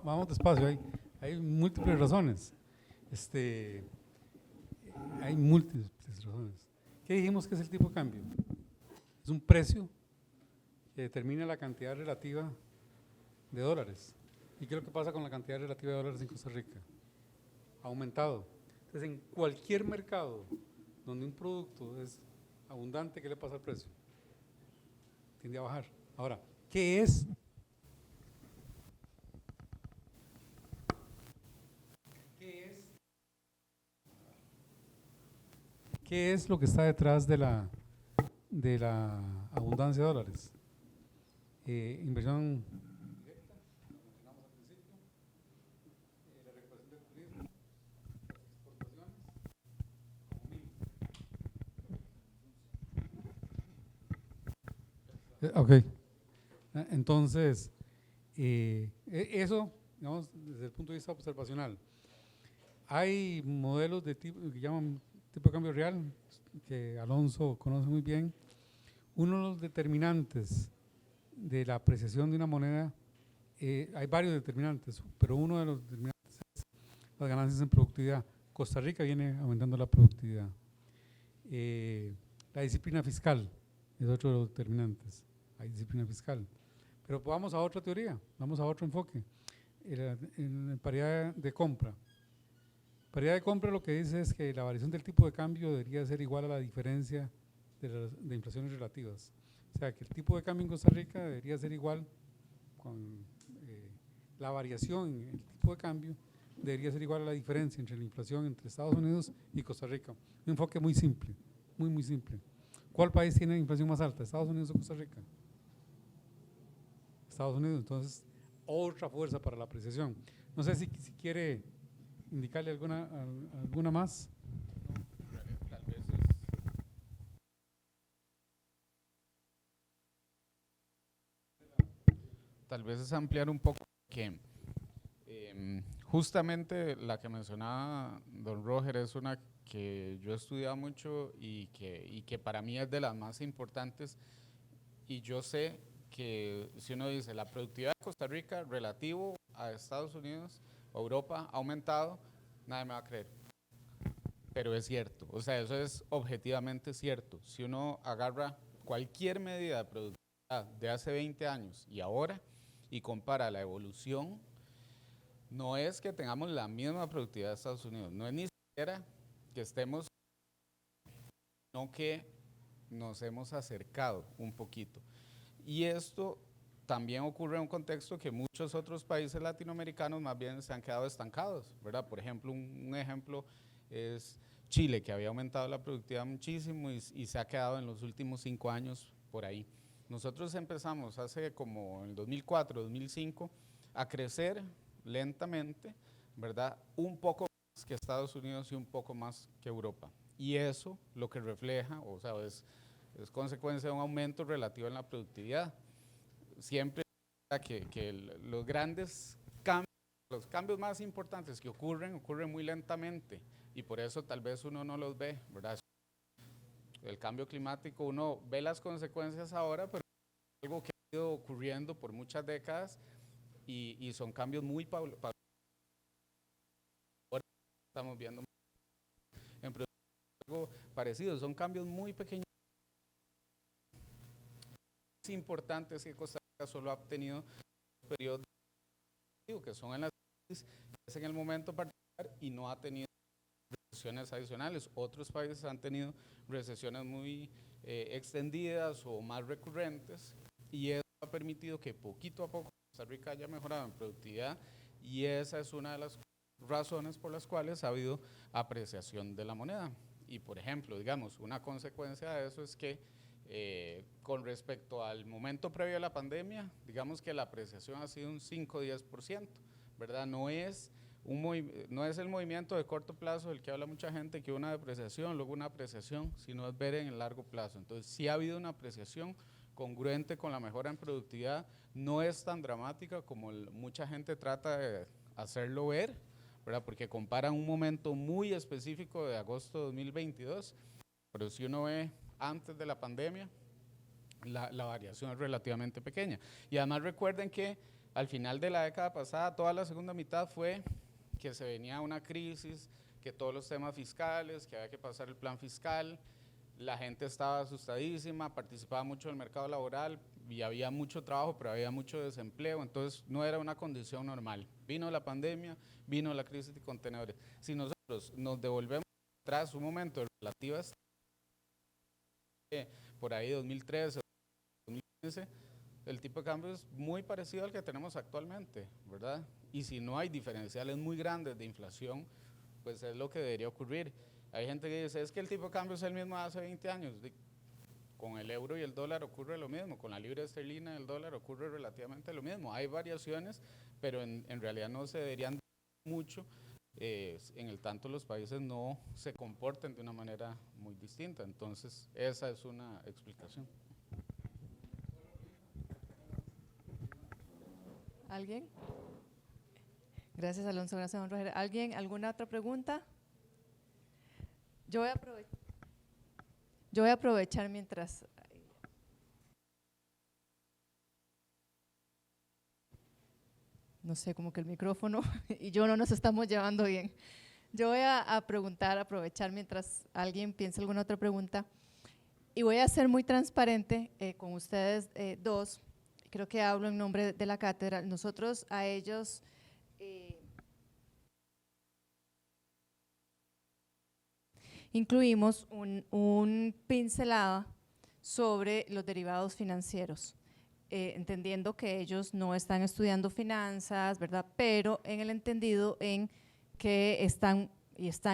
Vamos despacio, hay múltiples razones. Hay múltiples razones. ¿Qué dijimos que es el tipo de cambio? Es un precio que determina la cantidad relativa de dólares. ¿Y qué es lo que pasa con la cantidad relativa de dólares en Costa Rica? Ha aumentado. Entonces, en cualquier mercado donde un producto es abundante, ¿qué le pasa al precio? Tiende a bajar. Ahora, ¿qué es lo que está detrás de la abundancia de dólares? Inversión directa, lo mencionamos al principio, la recuperación del turismo, exportaciones, como mínimo. Ok, entonces, eso, digamos, desde el punto de vista observacional. Hay modelos de tipo que llaman tipo de cambio real, que Alonso conoce muy bien. Uno de los determinantes de la apreciación de una moneda, hay varios determinantes, pero uno de los determinantes es las ganancias en productividad. Costa Rica viene aumentando la productividad. La disciplina fiscal es otro de los determinantes. Hay disciplina fiscal. Pero vamos a otra teoría, vamos a otro enfoque. En paridad de compra. Paridad de compra lo que dice es que la variación del tipo de cambio debería ser igual a la diferencia de inflaciones relativas. O sea, que el tipo de cambio en Costa Rica debería ser igual con la variación en el tipo de cambio debería ser igual a la diferencia entre la inflación entre Estados Unidos y Costa Rica. Un enfoque muy simple, muy simple. ¿Cuál país tiene la inflación más alta, Estados Unidos o Costa Rica? Estados Unidos. Entonces, otra fuerza para la apreciación. No sé si quiere indicarle alguna más. Tal vez es ampliar un poco que justamente la que mencionaba don Roger es una que yo he estudiado mucho y que para mí es de las más importantes, y yo sé que si uno dice la productividad de Costa Rica relativo a Estados Unidos o Europa ha aumentado, nadie me va a creer, pero es cierto, o sea, eso es objetivamente cierto. Si uno agarra cualquier medida de productividad de hace 20 años y ahora y compara la evolución, no es que tengamos la misma productividad de Estados Unidos, no es ni siquiera que estemos, sino que nos hemos acercado un poquito. Y esto también ocurre en un contexto que muchos otros países latinoamericanos más bien se han quedado estancados, ¿verdad? Por ejemplo, un ejemplo es Chile, que había aumentado la productividad muchísimo y se ha quedado en los últimos 5 años por ahí. Nosotros empezamos hace como en 2004, 2005 a crecer lentamente, ¿verdad? Un poco más que Estados Unidos y un poco más que Europa. Y eso lo que refleja, o sea, es consecuencia de un aumento relativo en la productividad. Siempre que los grandes cambios, los cambios más importantes que ocurren muy lentamente y por eso tal vez uno no los ve, ¿verdad? El cambio climático, uno ve las consecuencias ahora, pero es algo que ha ido ocurriendo por muchas décadas y son cambios muy paulados. Ahora estamos viendo en algo parecido, son cambios muy pequeños. Es importante es que Costa Rica solo ha tenido periodos que son en las crisis, es en el momento particular y no ha tenido recesiones adicionales. Otros países han tenido recesiones muy extendidas o más recurrentes y eso ha permitido que poquito a poco Costa Rica haya mejorado en productividad y esa es una de las razones por las cuales ha habido apreciación de la moneda. Y por ejemplo, digamos, una consecuencia de eso es que con respecto al momento previo a la pandemia, digamos que la apreciación ha sido un 5-10%, ¿verdad? No es el movimiento de corto plazo del que habla mucha gente, que una depreciación, luego una apreciación, sino es ver en el largo plazo. Entonces, sí ha habido una apreciación congruente con la mejora en productividad, no es tan dramática como mucha gente trata de hacerlo ver, ¿verdad? Porque comparan un momento muy específico de agosto de 2022, pero si uno ve antes de la pandemia, la variación es relativamente pequeña. Y además recuerden que al final de la década pasada, toda la segunda mitad fue que se venía una crisis, que todos los temas fiscales, que había que pasar el plan fiscal, la gente estaba asustadísima, participaba mucho en el mercado laboral y había mucho trabajo, pero había mucho desempleo, entonces no era una condición normal. Vino la pandemia, vino la crisis de contenedores. Si nosotros nos devolvemos atrás un momento de relativas, por ahí 2013, 2015, el tipo de cambio es muy parecido al que tenemos actualmente, ¿verdad? Y si no hay diferenciales muy grandes de inflación, pues es lo que debería ocurrir. Hay gente que dice, es que el tipo de cambio es el mismo de hace 20 años. Con el euro y el dólar ocurre lo mismo, con la libra esterlina y el dólar ocurre relativamente lo mismo. Hay variaciones, pero en realidad no se deberían mucho, en el tanto los países no se comporten de una manera muy distinta. Entonces, esa es una explicación. ¿Alguien? Gracias, Alonso. Gracias, don Roger. ¿Alguien? ¿Alguna otra pregunta? Yo voy a aprovechar mientras… No sé, como que el micrófono y yo no nos estamos llevando bien. Yo voy a preguntar, aprovechar mientras alguien piensa alguna otra pregunta y voy a ser muy transparente con ustedes dos. Creo que hablo en nombre de la cátedra. Nosotros a ellos incluimos un pincelada sobre los derivados financieros, entendiendo que ellos no están estudiando finanzas, ¿verdad? Pero en el entendido en que están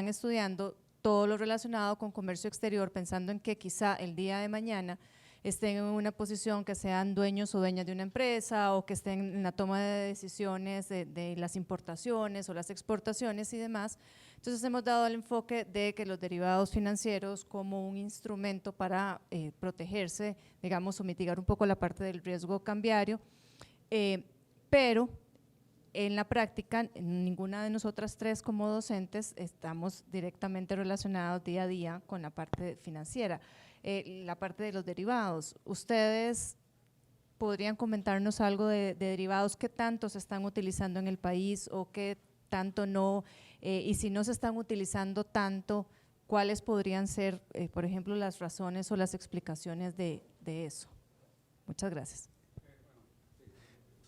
estudiando todo lo relacionado con comercio exterior, pensando en que quizá el día de mañana estén en una posición que sean dueños o dueñas de una empresa o que estén en la toma de decisiones de las importaciones o las exportaciones y demás. Entonces hemos dado el enfoque de que los derivados financieros como un instrumento para protegerse, digamos, o mitigar un poco la parte del riesgo cambiario, pero en la práctica, ninguna de nosotras tres como docentes estamos directamente relacionados día a día con la parte financiera, la parte de los derivados. ¿Ustedes podrían comentarnos algo de derivados? ¿Qué tanto se están utilizando en el país o qué tanto no? Y si no se están utilizando tanto, ¿cuáles podrían ser, por ejemplo, las razones o las explicaciones de eso? Muchas gracias.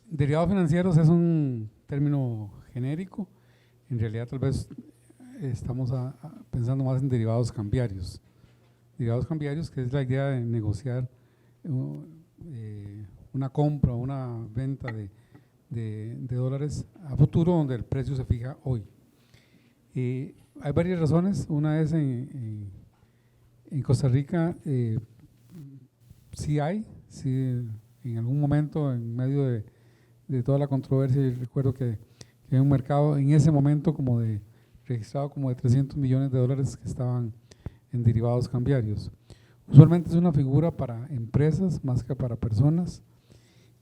Derivados financieros es un término genérico, en realidad tal vez estamos pensando más en derivados cambiarios. Derivados cambiarios, que es la idea de negociar una compra o una venta de dólares a futuro donde el precio se fija hoy. Hay varias razones. Una es en Costa Rica sí en algún momento en medio de toda la controversia, yo recuerdo que hay un mercado en ese momento registrado como de 300 millones de dólares que estaban en derivados cambiarios. Usualmente es una figura para empresas más que para personas,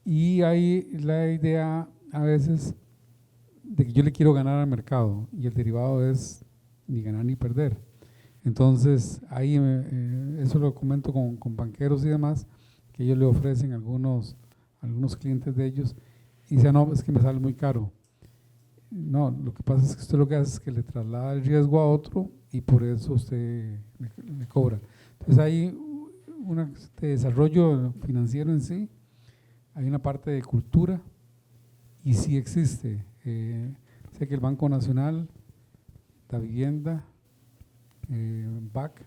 y hay la idea a veces de que yo le quiero ganar al mercado y el derivado es ni ganar ni perder. Entonces ahí eso lo comento con banqueros y demás, que ellos le ofrecen a algunos clientes de ellos y dicen, no, es que me sale muy caro. No, lo que pasa es que usted lo que hace es que le traslada el riesgo a otro y por eso usted le cobra. Entonces hay un desarrollo financiero en sí, hay una parte de cultura y sí existe. Sé que el Banco Nacional, la Vivienda, BAC,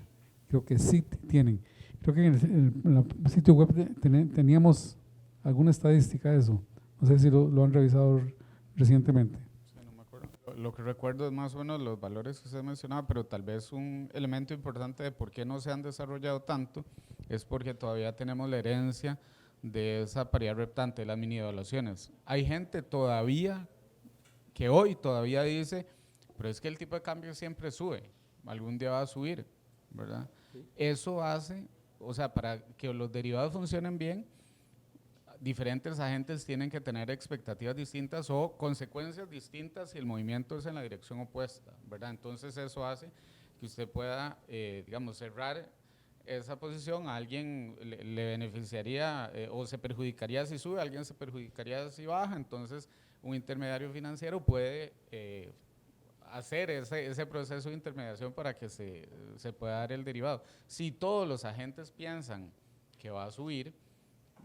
creo que sí tienen. Creo que en el sitio web teníamos alguna estadística de eso. No sé si lo han revisado recientemente. Sí, no me acuerdo. Lo que recuerdo es más o menos los valores que usted mencionaba, pero tal vez un elemento importante de por qué no se han desarrollado tanto es porque todavía tenemos la herencia de esa paridad reptante, de las mini evaluaciones. Hay gente todavía que hoy todavía dice, pero es que el tipo de cambio siempre sube, algún día va a subir, ¿verdad? Sí. Eso hace, o sea, para que los derivados funcionen bien, diferentes agentes tienen que tener expectativas distintas o consecuencias distintas si el movimiento es en la dirección opuesta, ¿verdad? Entonces eso hace que usted pueda, digamos, cerrar esa posición. A alguien le beneficiaría o se perjudicaría si sube, a alguien se perjudicaría si baja. Entonces un intermediario financiero puede hacer ese proceso de intermediación para que se pueda dar el derivado. Si todos los agentes piensan que va a subir,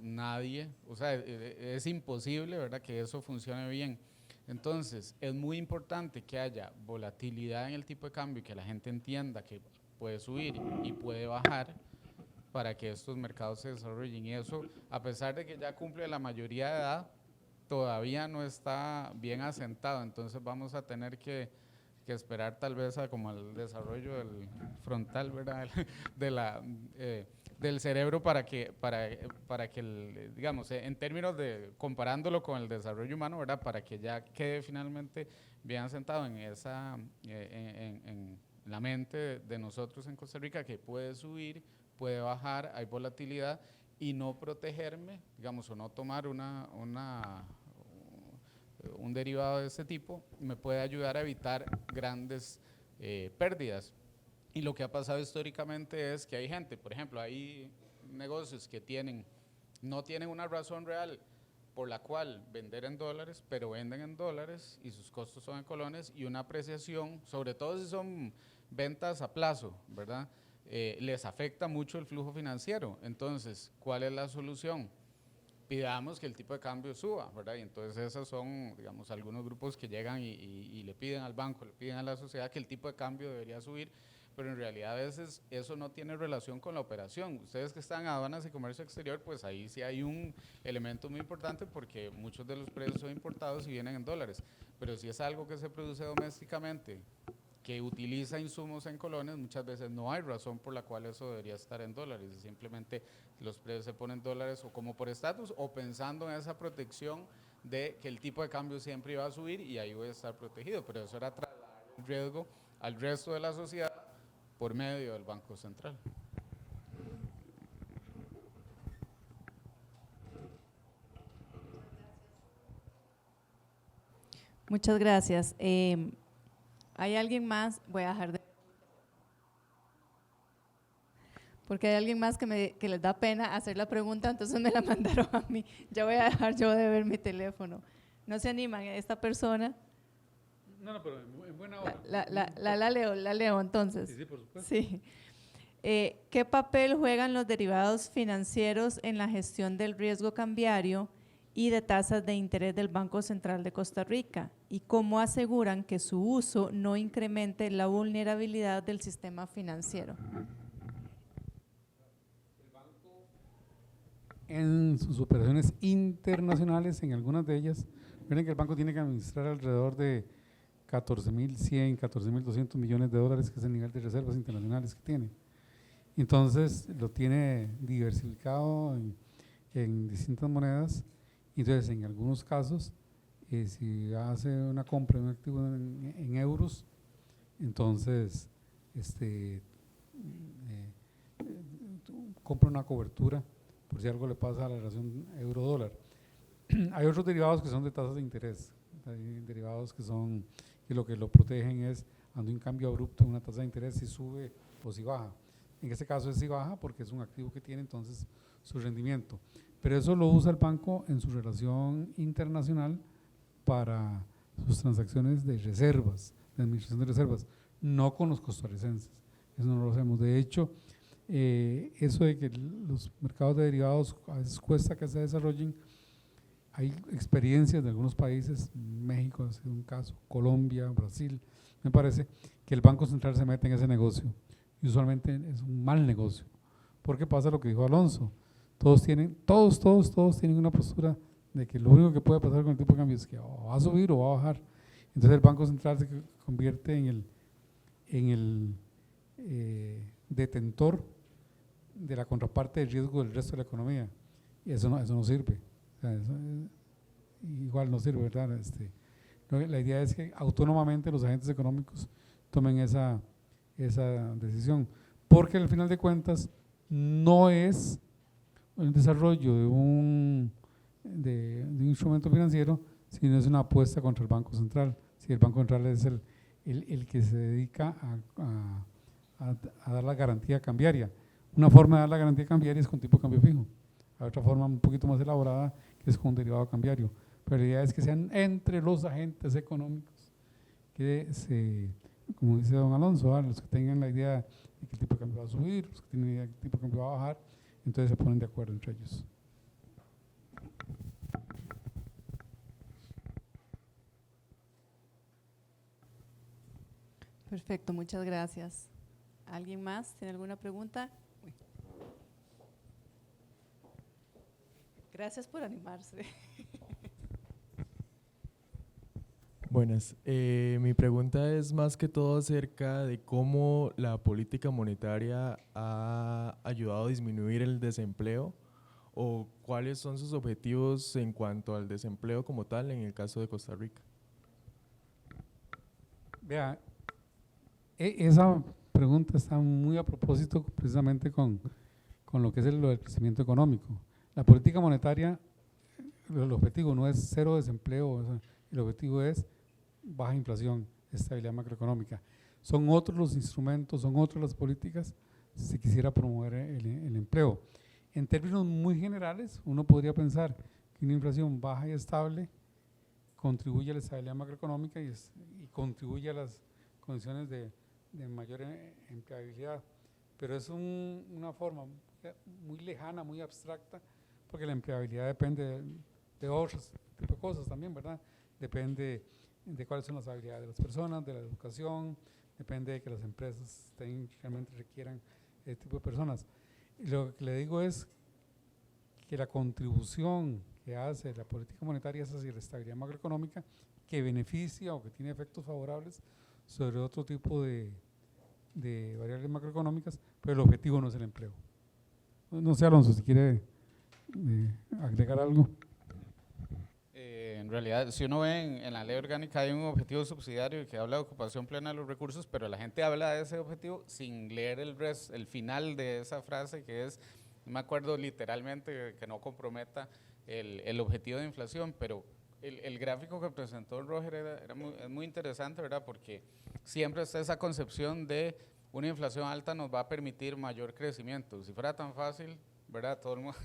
nadie, o sea, es imposible, ¿verdad?, que eso funcione bien. Entonces es muy importante que haya volatilidad en el tipo de cambio y que la gente entienda que puede subir y puede bajar para que estos mercados se desarrollen. Y eso, a pesar de que ya cumple la mayoría de edad, todavía no está bien asentado. Entonces vamos a tener que esperar tal vez a como el desarrollo del frontal, ¿verdad?, del cerebro para que digamos, en términos de comparándolo con el desarrollo humano, ¿verdad?, para que ya quede finalmente bien asentado en la mente de nosotros en Costa Rica, que puede subir, puede bajar, hay volatilidad, y no protegerme, digamos, o no tomar un derivado de este tipo me puede ayudar a evitar grandes pérdidas. Y lo que ha pasado históricamente es que hay gente, por ejemplo, hay negocios que no tienen una razón real por la cual vender en dólares, pero venden en dólares y sus costos son en colones, y una apreciación, sobre todo si son ventas a plazo, ¿verdad?, les afecta mucho el flujo financiero. Entonces, ¿cuál es la solución? Pidamos que el tipo de cambio suba, ¿verdad? Y entonces esos son, digamos, algunos grupos que llegan y le piden al banco, le piden a la sociedad que el tipo de cambio debería subir, pero en realidad a veces eso no tiene relación con la operación. Ustedes que están en aduanas y comercio exterior, pues ahí sí hay un elemento muy importante porque muchos de los precios son importados y vienen en dólares, pero si es algo que se produce domésticamente, que utiliza insumos en colones, muchas veces no hay razón por la cual eso debería estar en dólares, simplemente los precios se ponen en dólares o como por estatus o pensando en esa protección de que el tipo de cambio siempre iba a subir y ahí voy a estar protegido, pero eso era trasladar el riesgo al resto de la sociedad por medio del Banco Central. Muchas gracias. ¿Hay alguien más? Voy a dejar de… Porque hay alguien más que les da pena hacer la pregunta, entonces me la mandaron a mí. Ya voy a dejar yo de ver mi teléfono. ¿No se animan? Esta persona… No, pero en buena hora. La leo entonces. Sí, por supuesto. Sí. ¿Qué papel juegan los derivados financieros en la gestión del riesgo cambiario y de tasas de interés del Banco Central de Costa Rica? ¿Y cómo aseguran que su uso no incremente la vulnerabilidad del sistema financiero? en sus operaciones internacionales, en algunas de ellas. Miren que el banco tiene que administrar alrededor de 14.100, 14.200 millones de dólares, que es el nivel de reservas internacionales que tiene. Entonces lo tiene diversificado en distintas monedas. Entonces, en algunos casos, si hace una compra de un activo en euros, entonces compra una cobertura por si algo le pasa a la relación euro-dólar. Hay otros derivados que son de tasas de interés. Hay derivados que lo que lo protegen es ante un cambio abrupto en una tasa de interés, si sube o si baja. En este caso es si baja porque es un activo que tiene entonces su rendimiento. Pero eso lo usa el banco en su relación internacional para sus transacciones de reservas, de administración de reservas, no con los costarricenses. Eso no lo hacemos. De hecho, eso de que los mercados de derivados a veces cuesta que se desarrollen, hay experiencias de algunos países, México ha sido un caso, Colombia, Brasil, me parece que el Banco Central se mete en ese negocio y usualmente es un mal negocio, porque pasa lo que dijo Alonso, todos tienen una postura de que lo único que puede pasar con el tipo de cambio es que o va a subir o va a bajar. Entonces el Banco Central se convierte en el detentor de la contraparte de riesgo del resto de la economía, y eso no sirve. O sea, igual no sirve, ¿verdad? La idea es que autónomamente los agentes económicos tomen esa decisión, porque al final de cuentas no es el desarrollo de un instrumento financiero, sino es una apuesta contra el Banco Central. Si el Banco Central es el que se dedica a dar la garantía cambiaria. Una forma de dar la garantía cambiaria es con tipo de cambio fijo. Hay otra forma un poquito más elaborada que es con un derivado cambiario. Pero la idea es que sean entre los agentes económicos que como dice don Alonso, los que tengan la idea de que el tipo de cambio va a subir, los que tienen la idea de que el tipo de cambio va a bajar, entonces se ponen de acuerdo entre ellos. Perfecto, muchas gracias. ¿Alguien más tiene alguna pregunta? Gracias por animarse. Buenas, mi pregunta es más que todo acerca de cómo la política monetaria ha ayudado a disminuir el desempleo o cuáles son sus objetivos en cuanto al desempleo como tal en el caso de Costa Rica. Vea, esa pregunta está muy a propósito precisamente con lo que es lo del crecimiento económico. La política monetaria, el objetivo no es cero desempleo, o sea, el objetivo es baja inflación, estabilidad macroeconómica. Son otros los instrumentos, son otras las políticas si se quisiera promover el empleo. En términos muy generales, uno podría pensar que una inflación baja y estable contribuye a la estabilidad macroeconómica y contribuye a las condiciones de mayor empleabilidad, pero es una forma muy lejana, muy abstracta, porque la empleabilidad depende de otros tipos de cosas también, ¿verdad? Depende de cuáles son las habilidades de las personas, de la educación, depende de que las empresas realmente requieran ese tipo de personas. Y lo que le digo es que la contribución que hace la política monetaria es hacia la estabilidad macroeconómica, que beneficia o que tiene efectos favorables sobre otro tipo de variables macroeconómicas, pero el objetivo no es el empleo. No sé, Alonso, si quiere agregar algo. En realidad, si uno ve en la ley orgánica hay un objetivo subsidiario que habla de ocupación plena de los recursos, pero la gente habla de ese objetivo sin leer el final de esa frase, que es, no me acuerdo literalmente, que no comprometa el objetivo de inflación, pero el gráfico que presentó Roger es muy interesante, ¿verdad? Porque siempre está esa concepción de una inflación alta nos va a permitir mayor crecimiento. Si fuera tan fácil, ¿verdad? Todo el mundo,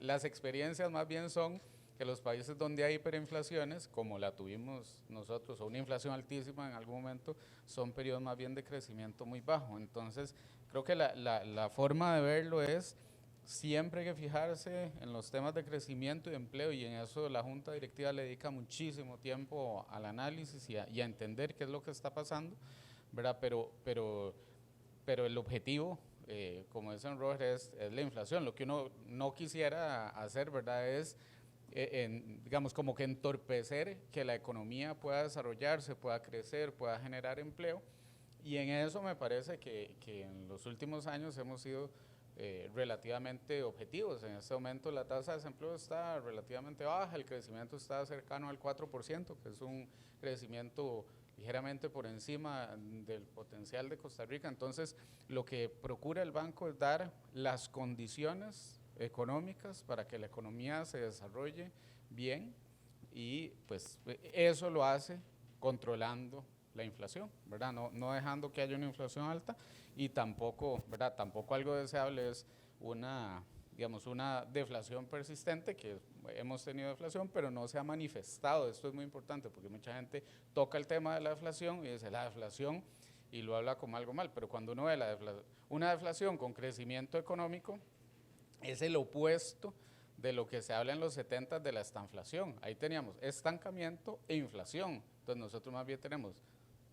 las experiencias más bien son que los países donde hay hiperinflaciones, como la tuvimos nosotros, o una inflación altísima en algún momento, son periodos más bien de crecimiento muy bajo. Entonces, creo que la forma de verlo es siempre hay que fijarse en los temas de crecimiento y de empleo, y en eso la Junta Directiva le dedica muchísimo tiempo al análisis y a entender qué es lo que está pasando, ¿verdad? Pero el objetivo como dice Roger, es la inflación. Lo que uno no quisiera hacer, ¿verdad?, es, digamos, como que entorpecer que la economía pueda desarrollarse, pueda crecer, pueda generar empleo. Y en eso me parece que en los últimos años hemos sido relativamente objetivos. En este momento la tasa de desempleo está relativamente baja, el crecimiento está cercano al 4%, que es un crecimiento ligeramente por encima del potencial de Costa Rica. Entonces, lo que procura el banco es dar las condiciones económicas para que la economía se desarrolle bien, y pues eso lo hace controlando la inflación, ¿verdad? No dejando que haya una inflación alta, y tampoco, ¿verdad?, tampoco algo deseable es una, digamos, una deflación persistente, que hemos tenido deflación, pero no se ha manifestado. Esto es muy importante porque mucha gente toca el tema de la deflación y dice la deflación y lo habla como algo mal, pero cuando uno ve una deflación con crecimiento económico, es el opuesto de lo que se habla en los 70 de la estanflación. Ahí teníamos estancamiento e inflación. Entonces nosotros más bien tenemos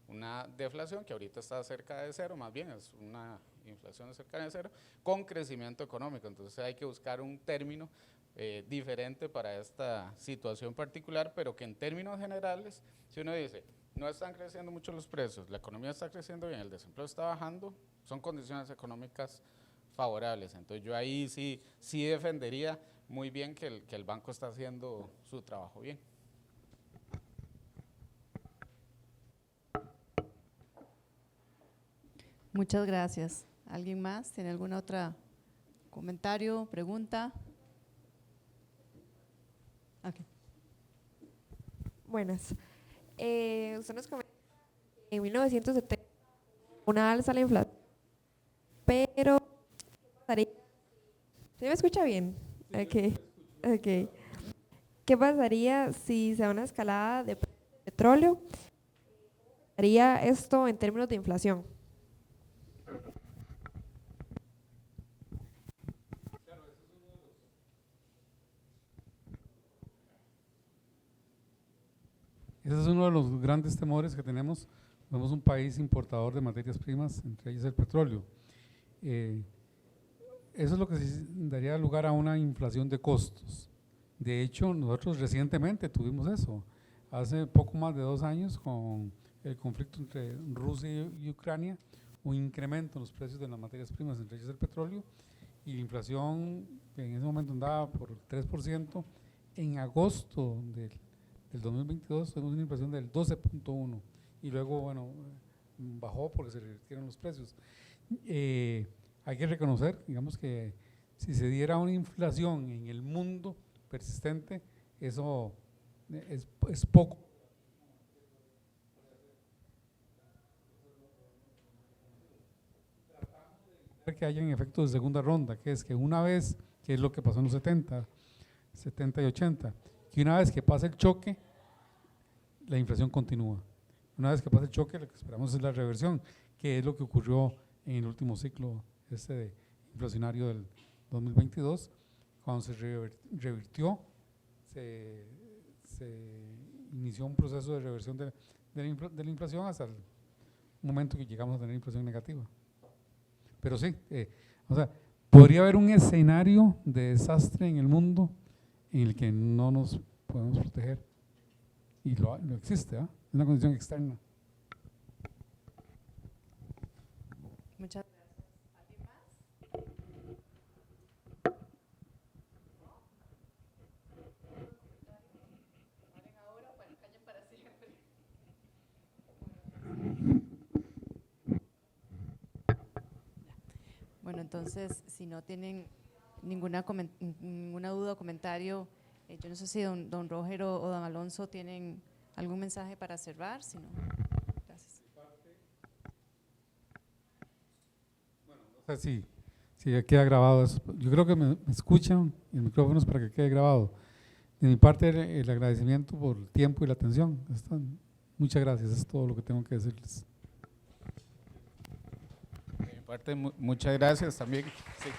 una deflación que ahorita está cerca de cero, más bien es una inflación cercana de cero, con crecimiento económico. Entonces hay que buscar un término diferente para esta situación particular, pero que en términos generales, si uno dice, no están creciendo mucho los precios, la economía está creciendo bien, el desempleo está bajando, son condiciones económicas favorables. Entonces yo ahí sí defendería muy bien que el banco está haciendo su trabajo bien. Muchas gracias. ¿Alguien más tiene algún otro comentario, pregunta? Okay. Buenas. Usted nos comenta que en 1970 una alza a la inflación, pero ¿sí me escucha bien? Okay. ¿Qué pasaría si se da una escalada de petróleo? ¿Qué haría esto en términos de inflación? Ese es uno de los grandes temores que tenemos. Somos un país importador de materias primas, entre ellas el petróleo. Eso es lo que daría lugar a una inflación de costos. De hecho, nosotros recientemente tuvimos eso. Hace poco más de 2 años, con el conflicto entre Rusia y Ucrania, un incremento en los precios de las materias primas, entre ellas el petróleo, y la inflación, que en ese momento andaba por 3%, en agosto del 2022 tuvimos una inflación del 12.1%, y luego, bueno, bajó porque se revirtieron los precios. Hay que reconocer, digamos, que si se diera una inflación en el mundo persistente, eso es poco. Que hayan efectos de segunda ronda, que es que una vez, que es lo que pasó en los 70 y 80, que una vez que pasa el choque, la inflación continúa. Una vez que pasa el choque, lo que esperamos es la reversión, que es lo que ocurrió en el último ciclo inflacionario del 2022, cuando se revirtió, se inició un proceso de reversión de la inflación hasta el momento que llegamos a tener inflación negativa. Pero sí, o sea, podría haber un escenario de desastre en el mundo en el que no nos podemos proteger, y lo existe, es una condición externa. Muchas gracias. ¿Alguien más? ¿Hablen ahora o callen para siempre? Bueno, entonces, si no tienen ninguna duda o comentario, yo no sé si don Roger o don Alonso tienen algún mensaje para cerrar, si no, gracias. Bueno, no sé si ya queda grabado eso. Yo creo que me escuchan, el micrófono es para que quede grabado. De mi parte, el agradecimiento por el tiempo y la atención. Muchas gracias, es todo lo que tengo que decirles. De mi parte, muchas gracias también. Sí.